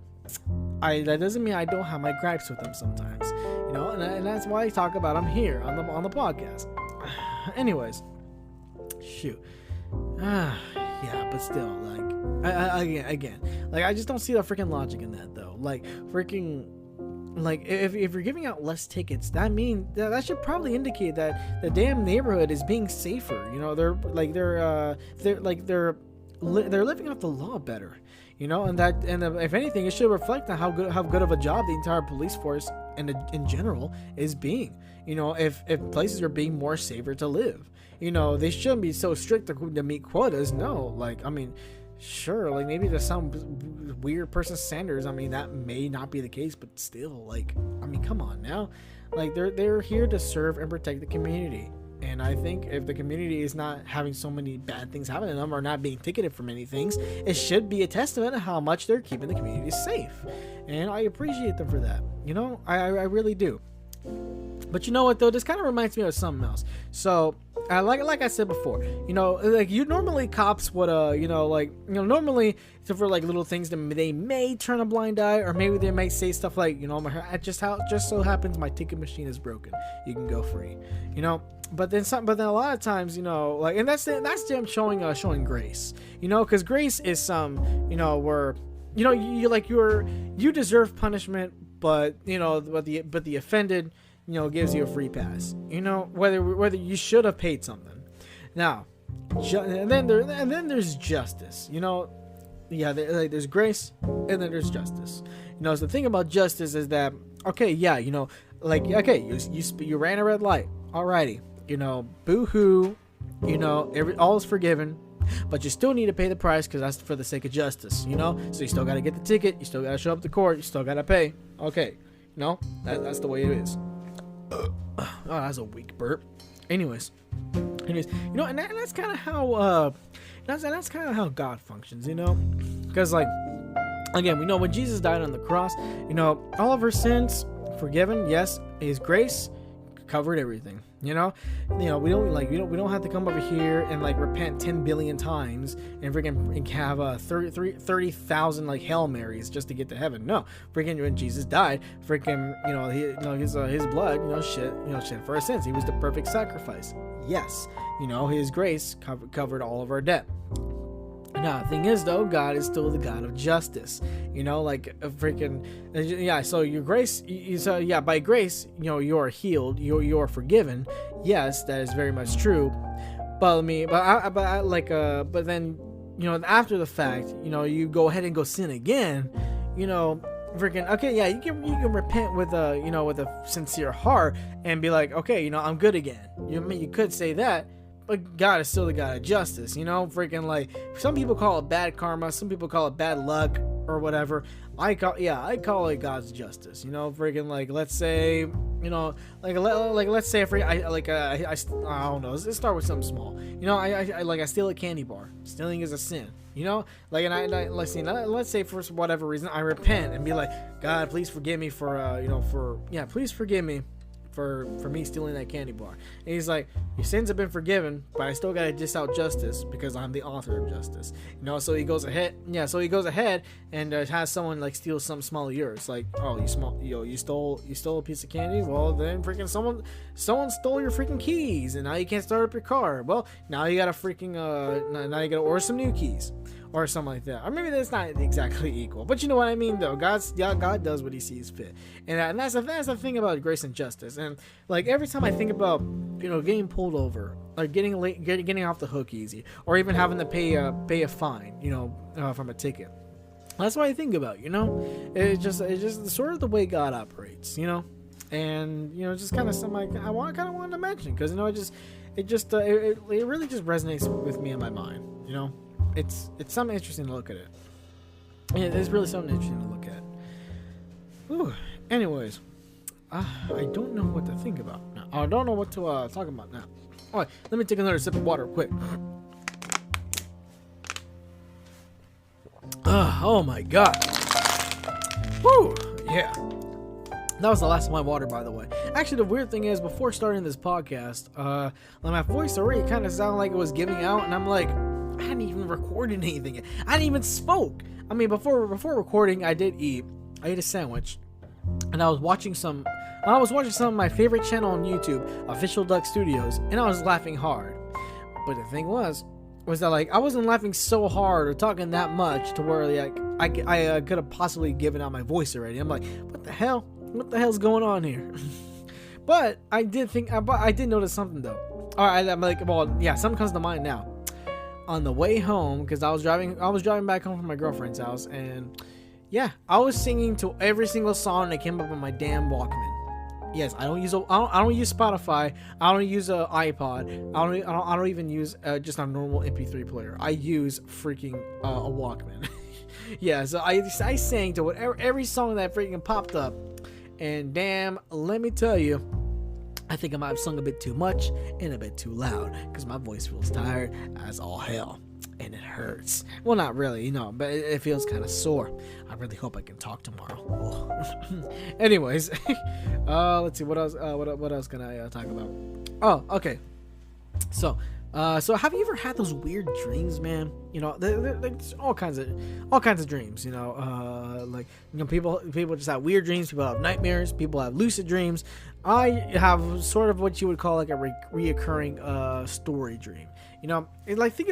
that doesn't mean I don't have my gripes with them sometimes, you know, and that's why I talk about them here on the podcast. Anyways, shoot, yeah, but still, like, again, like, I just don't see the freaking logic in that though. Like, freaking, like, if you're giving out less tickets, that should probably indicate that the damn neighborhood is being safer. You know, they're living up the law better. You know, and if anything, it should reflect on how good of a job the entire police force and in general is being. You know, if places are being more safer to live, you know, they shouldn't be so strict to meet quotas. No, like, I mean, sure, like, maybe there's some weird person standards. I mean, that may not be the case, but still, like, I mean, come on now, like, they're here to serve and protect the community. And I think if the community is not having so many bad things happen to them or not being ticketed for many things, it should be a testament to how much they're keeping the community safe. And I appreciate them for that. You know, I really do. But you know what though? This kind of reminds me of something else. So, like I said before, you know, like, you normally cops would, normally for like little things that they may turn a blind eye, or maybe they might say stuff like, you know, just so happens my ticket machine is broken. You can go free. You know. But then a lot of times, you know, like, and that's them showing grace, you know, because grace is some, you know, where, you know, you deserve punishment, but, you know, but the offended, you know, gives you a free pass, you know, whether you should have paid something. Now, and then there's justice, you know. Yeah, there's grace, and then there's justice. You know, so the thing about justice is that, okay, yeah, you know, like, okay, you ran a red light, alrighty. You know, boo-hoo, you know, all is forgiven, but you still need to pay the price because that's for the sake of justice, you know? So you still got to get the ticket, you still got to show up to court, you still got to pay. Okay, you know, that's the way it is. Oh, that's a weak burp. Anyways, you know, and that's kind of how, that's kind of how God functions, you know? Because, like, again, we know when Jesus died on the cross, you know, all of our sins forgiven, yes, His grace covered everything. You know, we don't have to come over here and like repent 10 billion times and freaking have 30,000 like Hail Marys just to get to heaven. No, freaking when Jesus died, freaking, you know, his blood, you know, shed for our sins. He was the perfect sacrifice. Yes, you know, His grace covered all of our debt. Now, the thing is, though, God is still the God of justice. You know, like, so your grace, by grace, you know, you are healed, you are forgiven. Yes, that is very much true. But but then, you know, after the fact, you know, you go ahead and go sin again, you know, okay, yeah, you can repent with a sincere heart and be like, okay, you know, I'm good again. You could say that. But God is still the God of justice, you know, like, some people call it bad karma, some people call it bad luck or whatever. I call it God's justice, you know, like, let's say, you know, let's say I don't know, let's start with something small, you know, I steal a candy bar. Stealing is a sin, you know, like, and let's say for whatever reason I repent and be like, God, please forgive me please forgive me for me stealing that candy bar. And He's like, your sins have been forgiven, but I still gotta dish out justice because I'm the author of justice, you know. So he goes ahead and has someone like steal something small of yours, like, oh, you stole a piece of candy. Well, then freaking someone stole your freaking keys, and now you can't start up your car. Well, now you gotta freaking now you gotta order some new keys or something like that. Or maybe that's not exactly equal, but you know what I mean, though. God does what He sees fit, and that's the thing about grace and justice. And like, every time I think about, you know, getting pulled over, like getting off the hook easy, or even having to pay a fine, you know, from a ticket. That's what I think about, you know. It's just sort of the way God operates, you know. And, you know, just kind of something I wanted to mention, because, you know, it really just resonates with me in my mind, you know. It's something interesting to look at it. It's really something interesting to look at. Ooh. Anyways, I don't know what to think about now. I don't know what to talk about now. All right, let me take another sip of water quick. Oh my god. Woo! Yeah. That was the last of my water, by the way. Actually, the weird thing is, before starting this podcast, my voice already kind of sounded like it was giving out, and I'm like, I hadn't even recorded anything. I hadn't even spoke. I mean, before recording, I did eat. I ate a sandwich, and I was watching some of my favorite channel on YouTube, Official Duck Studios, and I was laughing hard. But the thing was that like I wasn't laughing so hard or talking that much to where like I could have possibly given out my voice already. I'm like, what the hell? What the hell's going on here? But I did notice something though. All right, I'm like, well, yeah, something comes to mind now. On the way home, because I was driving back home from my girlfriend's house, and yeah, I was singing to every single song that came up on my damn Walkman. Yes, I don't use Spotify. I don't use an iPod. I don't even use just a normal MP3 player. I use freaking a Walkman. Yeah, so I sang to whatever every song that freaking popped up, and damn, let me tell you, I think I might have sung a bit too much and a bit too loud because my voice feels tired as all hell. And it hurts. Well, not really, but it feels kind of sore. I really hope I can talk tomorrow. Anyways, let's see what else. What else can I talk about? Oh, okay. So have you ever had those weird dreams, man? There's all kinds of dreams. People just have weird dreams. People have nightmares. People have lucid dreams. I have sort of what you would call like a reoccurring story dream. Think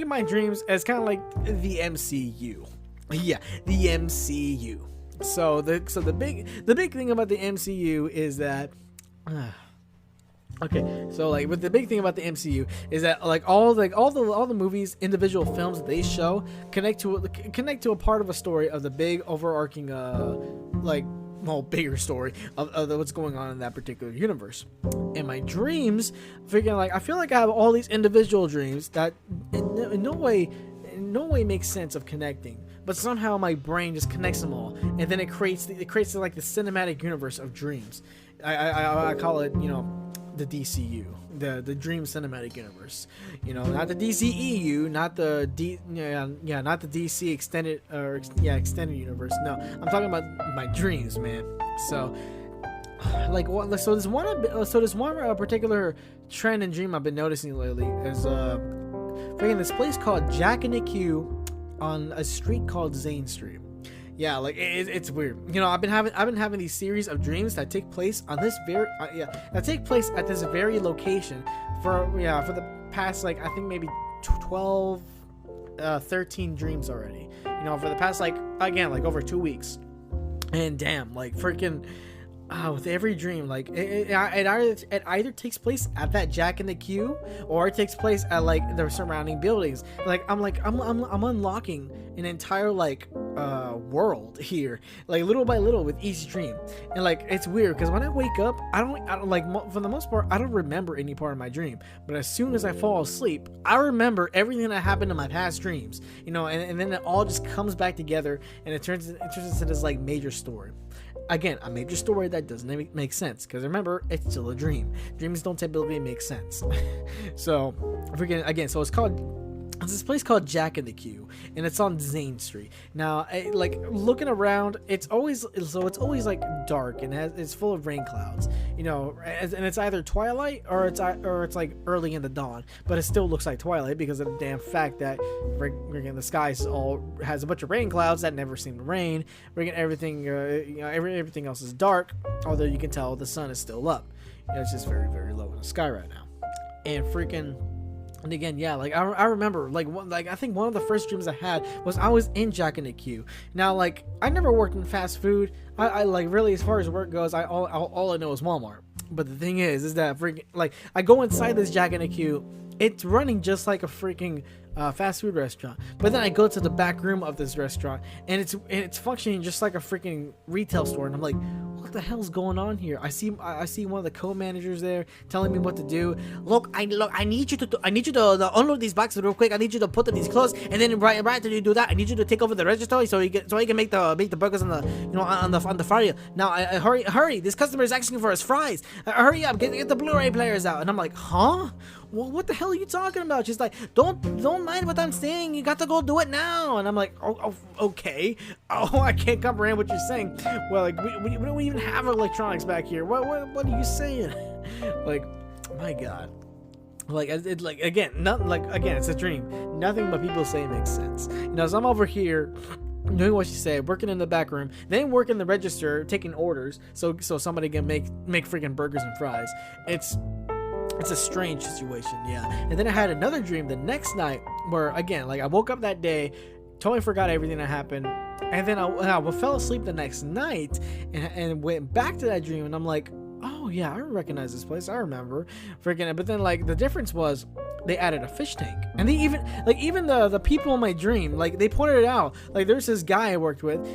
of my dreams as kind of like the MCU. Yeah, the MCU. So the big thing about the MCU is that okay, so like, but the big thing about the MCU is that like all the movies, individual films that they show connect to a part of a story of the big overarching bigger story of what's going on in that particular universe. In my dreams, I feel like I have all these individual dreams that in no way makes sense of connecting, but somehow my brain just connects them all, and then it creates like the cinematic universe of dreams. I call it the DCU, the Dream Cinematic Universe. Not the DCEU, not the not the DC extended universe. No, I'm talking about my dreams, man. So there's one particular trend and dream I've been noticing lately is this place called Jack in the Queue on a street called Zane Street. Yeah, like it's weird. I've been having these series of dreams that take place on this at this very location for the past I think maybe 12 13 dreams already. For the past over 2 weeks. And damn, freaking with every dream, it either takes place at that Jack in the Queue, or it takes place at the surrounding buildings. I'm unlocking an entire world here, little by little with each dream. And it's weird because when I wake up, I don't for the most part, I don't remember any part of my dream. But as soon as I fall asleep, I remember everything that happened in my past dreams. And then it all just comes back together, and it turns into this major story. Again, a major story that doesn't make sense, because remember, it's still a dream. Dreams don't typically make sense. So it's this place called Jack in the Queue, and it's on Zane Street. Now, looking around, it's always dark, and it's full of rain clouds. And it's either twilight or it's early in the dawn, but it still looks like twilight because of the damn fact that the sky has a bunch of rain clouds that never seem to rain. Everything everything else is dark, although you can tell the sun is still up. It's just very, very low in the sky right now, And again, yeah, I remember, I think one of the first dreams I had was I was in Jack in the Queue. Now, I never worked in fast food. I really, as far as work goes, all I know is Walmart. But the thing is that I go inside this Jack in the Queue. It's running just like a freaking fast food restaurant. But then I go to the back room of this restaurant, and it's functioning just like a freaking retail store. And I'm like, what the hell's going on here? I see one of the co-managers there telling me what to do. Look, I need you to unload these boxes real quick. I need you to put in these clothes, and then right after you do that, I need you to take over the register so you can make the burgers on the fryer. Now, hurry! This customer is asking for his fries. Hurry up! Get the Blu-ray players out. And I'm like, huh? Well, what the hell are you talking about? She's like, don't mind what I'm saying. You got to go do it now. And I'm like, oh okay. Oh, I can't comprehend what you're saying. Well, we don't even have electronics back here. What are you saying? My God. Like like again, nothing, like again, it's a dream. Nothing but people say makes sense. So I'm over here doing what she said, working in the back room, then working the register, taking orders, so somebody can make freaking burgers and fries. It's a strange situation, yeah. And then I had another dream the next night where, again, like I woke up that day, totally forgot everything that happened, and then I fell asleep the next night and went back to that dream, and I'm like, oh yeah, I recognize this place, I remember freaking it. But then like the difference was they added a fish tank, and they even the people in my dream, like they pointed it out. Like there's this guy I worked with,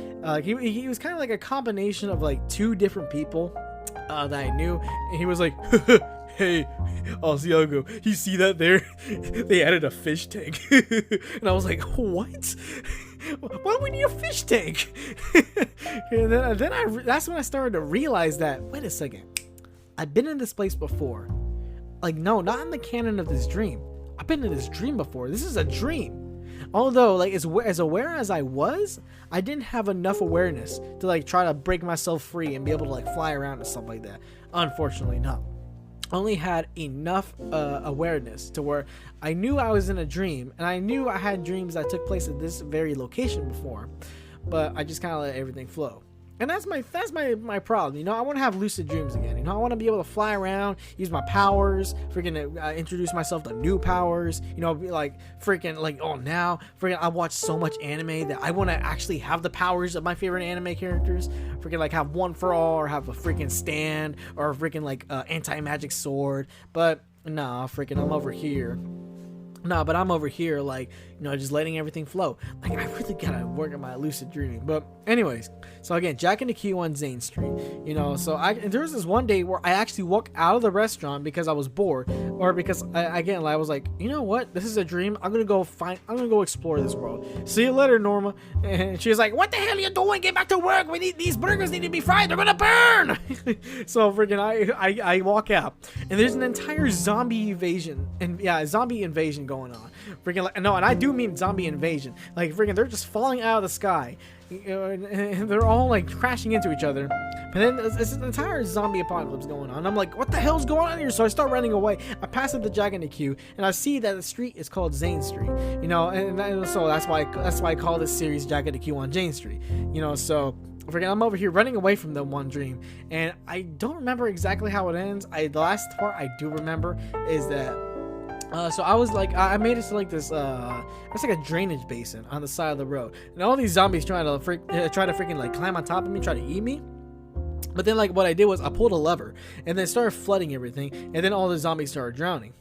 he was kind of like a combination of like two different people that I knew, and he was like, hey, Asiago, you see that there? They added a fish tank. And I was like, what? Why do we need a fish tank? And then that's when I started to realize that, wait a second, I've been in this place before. Like, no, not in the canon of this dream. I've been in this dream before. This is a dream. Although, like, as aware as I was, I didn't have enough awareness to like try to break myself free and be able to like fly around and stuff like that. Unfortunately, not. Only had enough awareness to where I knew I was in a dream, and I knew I had dreams that took place at this very location before, but I just kind of let everything flow. And that's my problem. I want to have lucid dreams again. I want to be able to fly around, use my powers, freaking introduce myself to new powers. Be like freaking like, oh, now freaking I watch so much anime that I want to actually have the powers of my favorite anime characters. Freaking like have one for all, or have a freaking stand, or a freaking like anti-magic sword. But nah, freaking I'm over here. No, but I'm over here, like, just letting everything flow. Like, I really gotta work on my lucid dreaming. But anyways, so again, Jack and the Q on Zane Street. So there was this one day where I actually walked out of the restaurant because I was bored, or because I was like, you know what? This is a dream. I'm gonna go explore this world. See you later, Norma. And she was like, what the hell are you doing? Get back to work. These burgers need to be fried. They're gonna burn. So freaking I walk out, and there's an entire zombie invasion going on. Freaking like, no, and I do mean zombie invasion. Like freaking, they're just falling out of the sky, and they're all like crashing into each other. But then it's an entire zombie apocalypse going on. I'm like, what the hell's going on here? So I start running away. I pass up the Jack and the Q, and I see that the street is called Zane Street. So that's why I call this series Jack and the Q on Jane Street. So freaking, I'm over here running away from the one dream, and I don't remember exactly how it ends. The last part I do remember is that. So I was like, I made it to like this, it's like a drainage basin on the side of the road, and all these zombies try to freaking like climb on top of me, try to eat me. But then like what I did was I pulled a lever, and then started flooding everything, and then all the zombies started drowning,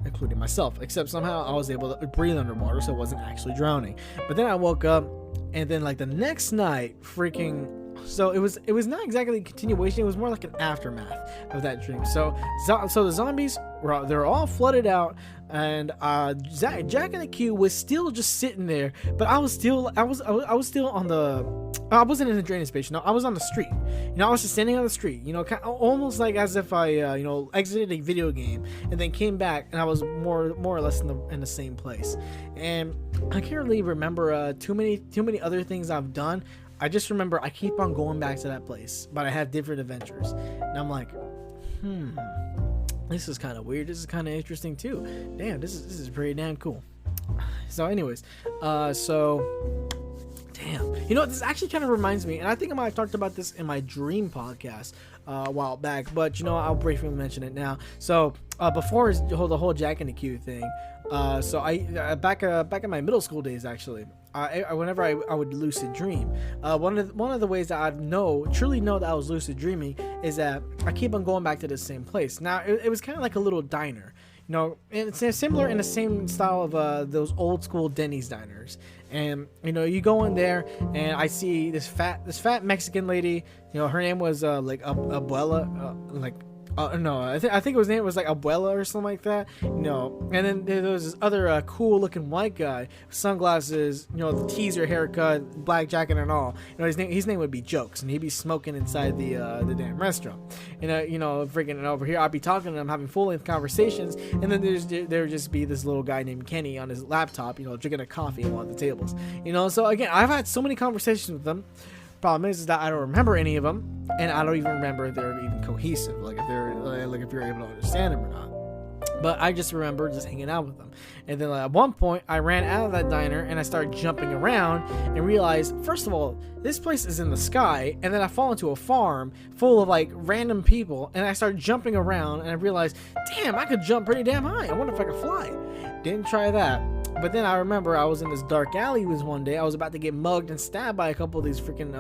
including myself. Except somehow I was able to breathe underwater, so I wasn't actually drowning. But then I woke up, and then like the next night, freaking. So it was not exactly a continuation. It was more like an aftermath of that dream. So the zombies they're all flooded out, and Jack and the Q was still just sitting there. But I was still on the. I wasn't in the drainage station. No, I was on the street. I was just standing on the street. Kind of, almost like as if I exited a video game and then came back, and I was more or less in the same place. And I can't really remember too many other things I've done. I just remember I keep on going back to that place, but I have different adventures. And I'm like, this is kind of weird. This is kind of interesting too. Damn, this is pretty damn cool. So anyways, damn. This actually kind of reminds me, and I think I might have talked about this in my dream podcast a while back, but I'll briefly mention it now. So before the whole Jack and the Q thing, so I back in my middle school days actually. Whenever I would lucid dream, one of the ways that I truly know that I was lucid dreaming is that I keep on going back to the same place. Now it was kind of like a little diner, and it's similar in the same style of those old school Denny's diners. And you go in there, and I see this fat Mexican lady. Her name was like Abuela, no, I think his name was like Abuela or something like that. And then there was this other cool looking white guy, sunglasses, the teaser haircut, black jacket and all. His name would be Jokes, and he'd be smoking inside the damn restaurant. And freaking over here, I'd be talking to him, having full length conversations, and then there would just be this little guy named Kenny on his laptop, drinking a coffee at one of the tables. So again, I've had so many conversations with them. Problem is that I don't remember any of them, and I don't even remember if they're even cohesive, like if you're able to understand them or not. But I just remember just hanging out with them. And then at one point, I ran out of that diner and I started jumping around and realized, first of all, this place is in the sky. And then I fall into a farm full of like random people. And I started jumping around and I realized, damn, I could jump pretty damn high. I wonder if I could fly. Didn't try that. But then I remember I was in this dark alley one day. I was about to get mugged and stabbed by a couple of these freaking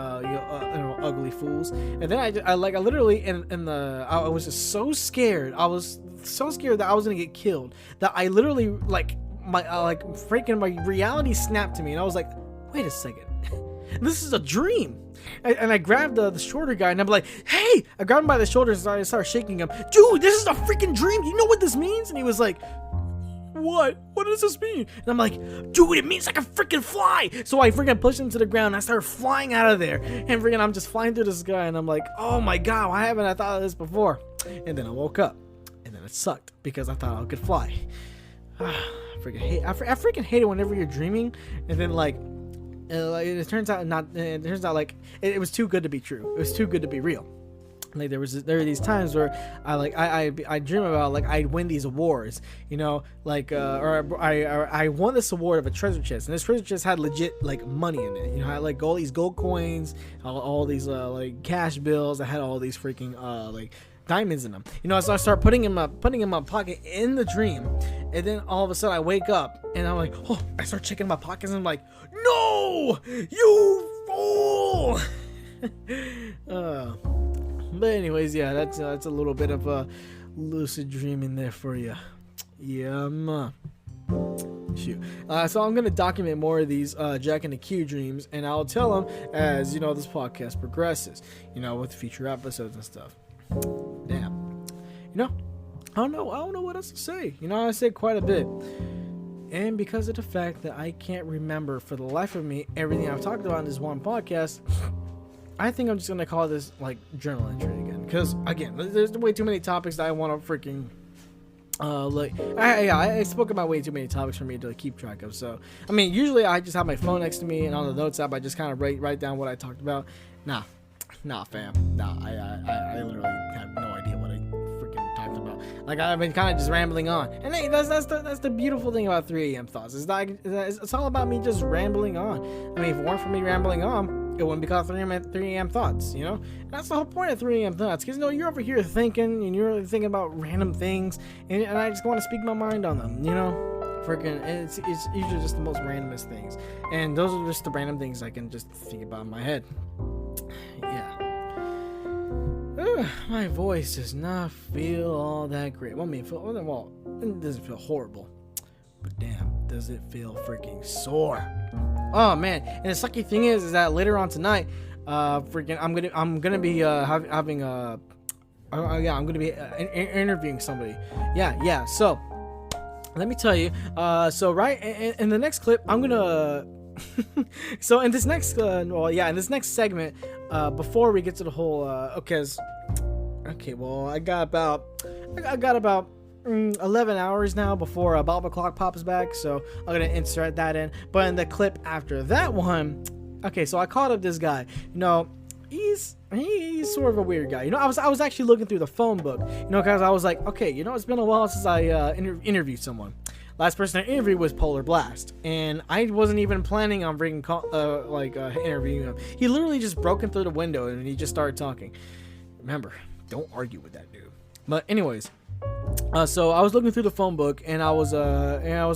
ugly fools. And then I literally I was just so scared. I was so scared that I was gonna get killed that I literally freaking my reality snapped to me, and I was like, wait a second, this is a dream. And I grabbed the shorter guy and I'm like, hey, I grabbed him by the shoulders and I started shaking him. Dude, this is a freaking dream. You know what this means? And he was like, what does this mean? And I'm like, dude, it means I can freaking fly. So I freaking pushed him to the ground and I started flying out of there, and freaking I'm just flying through the sky and I'm like, oh my god, why haven't I thought of this before? And then I woke up and then it sucked because I thought I could fly. I freaking hate it whenever you're dreaming and then it turns out like it was too good to be true. It was too good to be real. Like there are these times where I dream about like I win these awards, you know, like or I won this award of a treasure chest, and this treasure chest had legit like money in it, you know, I had like all these gold coins, all these like cash bills. I had all these freaking like diamonds in them, you know. So I start putting in my pocket in the dream, and then all of a sudden I wake up and I'm like, oh, I start checking my pockets and I'm like, no, you fool. But anyways, yeah, that's a little bit of a lucid dreaming there for you. Yeah, shoot. So I'm gonna document more of these Jack and the Q dreams, and I'll tell them as you know this podcast progresses. You know, with future episodes and stuff. Damn. You know, I don't know what else to say. You know, I said quite a bit. And because of the fact that I can't remember for the life of me everything I've talked about in this one podcast, I think I'm just going to call this like journal entry again. Because again, there's way too many topics that I want to freaking I spoke about way too many topics for me to keep track of. So, I mean, usually I just have my phone next to me, and on the notes app, I just kind of write down what I talked about. Nah, fam. Nah, I literally have no idea what I freaking talked about. Like, I've been kind of just rambling on. And hey, that's the beautiful thing about 3 a.m. thoughts. It's all about me just rambling on. I mean, if it weren't for me rambling on, it wouldn't be called 3 a.m. thoughts, you know? And that's the whole point of 3 a.m. thoughts, because, you know, you're over here thinking, and you're thinking about random things, and I just want to speak my mind on them, you know? Freaking, it's usually just the most randomest things. And those are just the random things I can just think about in my head. Yeah. My voice does not feel all that great. Well, it doesn't feel horrible. But damn, does it feel freaking sore. Oh man, and the sucky thing is that later on tonight, freaking, I'm gonna be having I'm gonna be interviewing somebody. Yeah. So let me tell you. So right in the next clip, I'm gonna. So in this next, in this next segment, before we get to the whole, I got about 11 hours now before Bob o'clock pops back, so I'm gonna insert that in. But in the clip after that one, okay, so I called up this guy. You know, he's sort of a weird guy. You know, I was actually looking through the phone book, you know, because I was like, okay, you know, it's been a while since I interviewed someone. Last person I interviewed was Polar Blast, and I wasn't even planning on interviewing him. He literally just broke in through the window and he just started talking. Remember, don't argue with that dude. But anyways. So I was looking through the phone book, and I was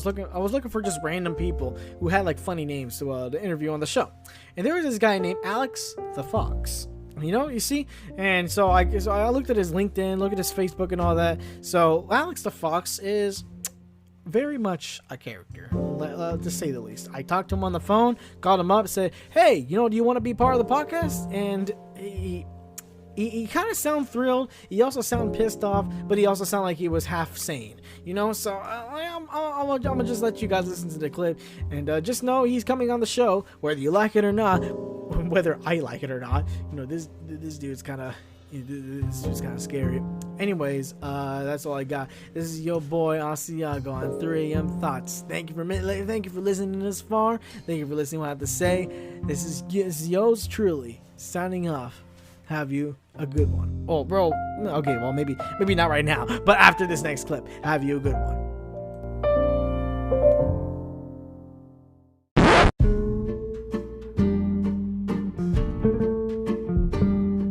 looking for just random people who had like funny names to interview on the show, and there was this guy named Alex the Fox. You know, you see, and so I looked at his LinkedIn, looked at his Facebook, and all that. So Alex the Fox is very much a character, to say the least. I talked to him on the phone, called him up, said, "Hey, you know, do you want to be part of the podcast?" And he kind of sounded thrilled. He also sounded pissed off, but he also sounded like he was half sane, you know. So I'm gonna just let you guys listen to the clip, and just know he's coming on the show, whether you like it or not, whether I like it or not. You know, this dude's kind of scary. Anyways, that's all I got. This is your boy Asiago on 3 a.m. Thoughts. Thank you for listening this far. Thank you for listening to what I have to say. This is yours truly signing off. Have you a good one. Oh, bro. Okay, well, maybe not right now, but after this next clip, have you a good one.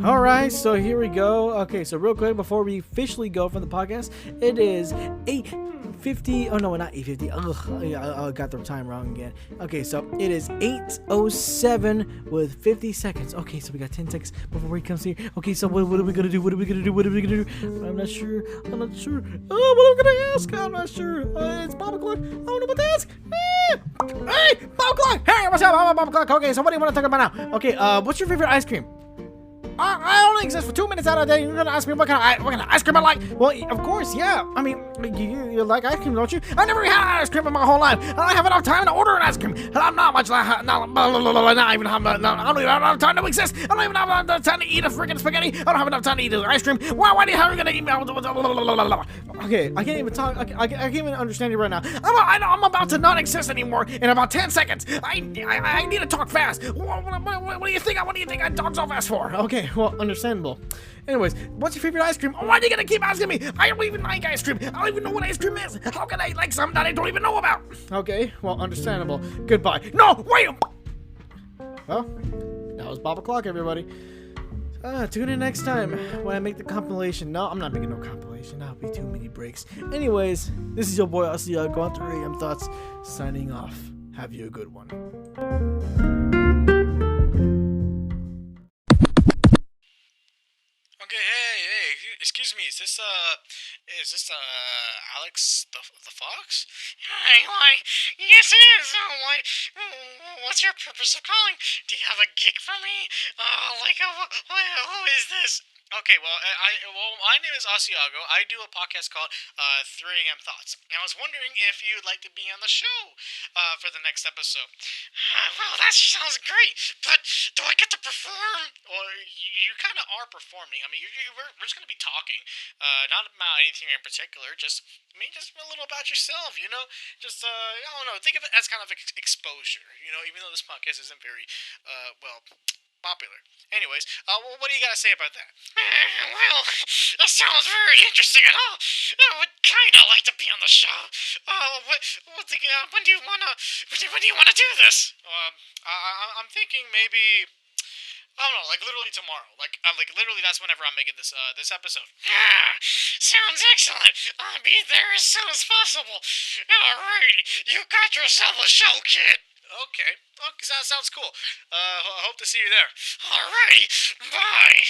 Alright, so here we go. Okay, so real quick before we officially go from the podcast, it is 8:50. Oh no, not 8:50. I got the time wrong again. Okay, so it is 8:07 with 50 seconds. Okay, so we got 10 seconds before he comes here. Okay, so what are we gonna do? What are we gonna do? I'm not sure. Oh, what am I gonna ask? I'm not sure. It's Bob O'Clock. I don't know what to ask. Hey, Bob O'Clock. Hey, what's up? I'm Bob O'Clock. Okay, so what do you want to talk about now? Okay, what's your favorite ice cream? I only exist for 2 minutes out of the day. You're gonna ask me what kind of ice cream I like? Well, of course, yeah. I mean, you like ice cream, don't you? I never had ice cream in my whole life. I don't have enough time to order an ice cream. And I'm not much like, I don't even have enough time to exist. I don't even have enough time to eat a freaking spaghetti. I don't have enough time to eat ice cream. Why the hell are you gonna eat me? Okay, I can't even talk. I can't even understand you right now. I'm about to not exist anymore in about 10 seconds. I need to talk fast. What do you think? What do you think I talk so fast for? Okay. Well, understandable. Anyways, what's your favorite ice cream? Why are you gonna keep asking me? I don't even like ice cream. I don't even know what ice cream is. How can I like something that I don't even know about? Okay, well, understandable. Goodbye. No, wait! Well, that was Bob O'Clock, everybody. Tune in next time when I make the compilation. No, I'm not making no compilation. That'll be too many breaks. Anyways, this is your boy, I'll see y'all going through 3 AM Thoughts, signing off. Have you a good one. Okay, hey, excuse me, is this Alex the Fox? Why, yes it is, what's your purpose of calling? Do you have a gig for me? Who is this? Okay, well, my name is Asiago. I do a podcast called 3 AM Thoughts. And I was wondering if you'd like to be on the show for the next episode. Well, that sounds great, but do I get to perform? Well, you kind of are performing. I mean, we're just going to be talking, not about anything in particular, just a little about yourself, you know? Just, I don't know, think of it as kind of exposure, you know, even though this podcast isn't very, popular. Anyways, what do you got to say about that? Well, that sounds very interesting and all. I would kind of like to be on the show. When do you want to do this? I'm thinking maybe, I don't know, like literally tomorrow. Like literally that's whenever I'm making this episode. Sounds excellent. I'll be there as soon as possible. Alrighty, you got yourself a show, kid. Okay, that sounds cool. I hope to see you there. Alrighty, bye.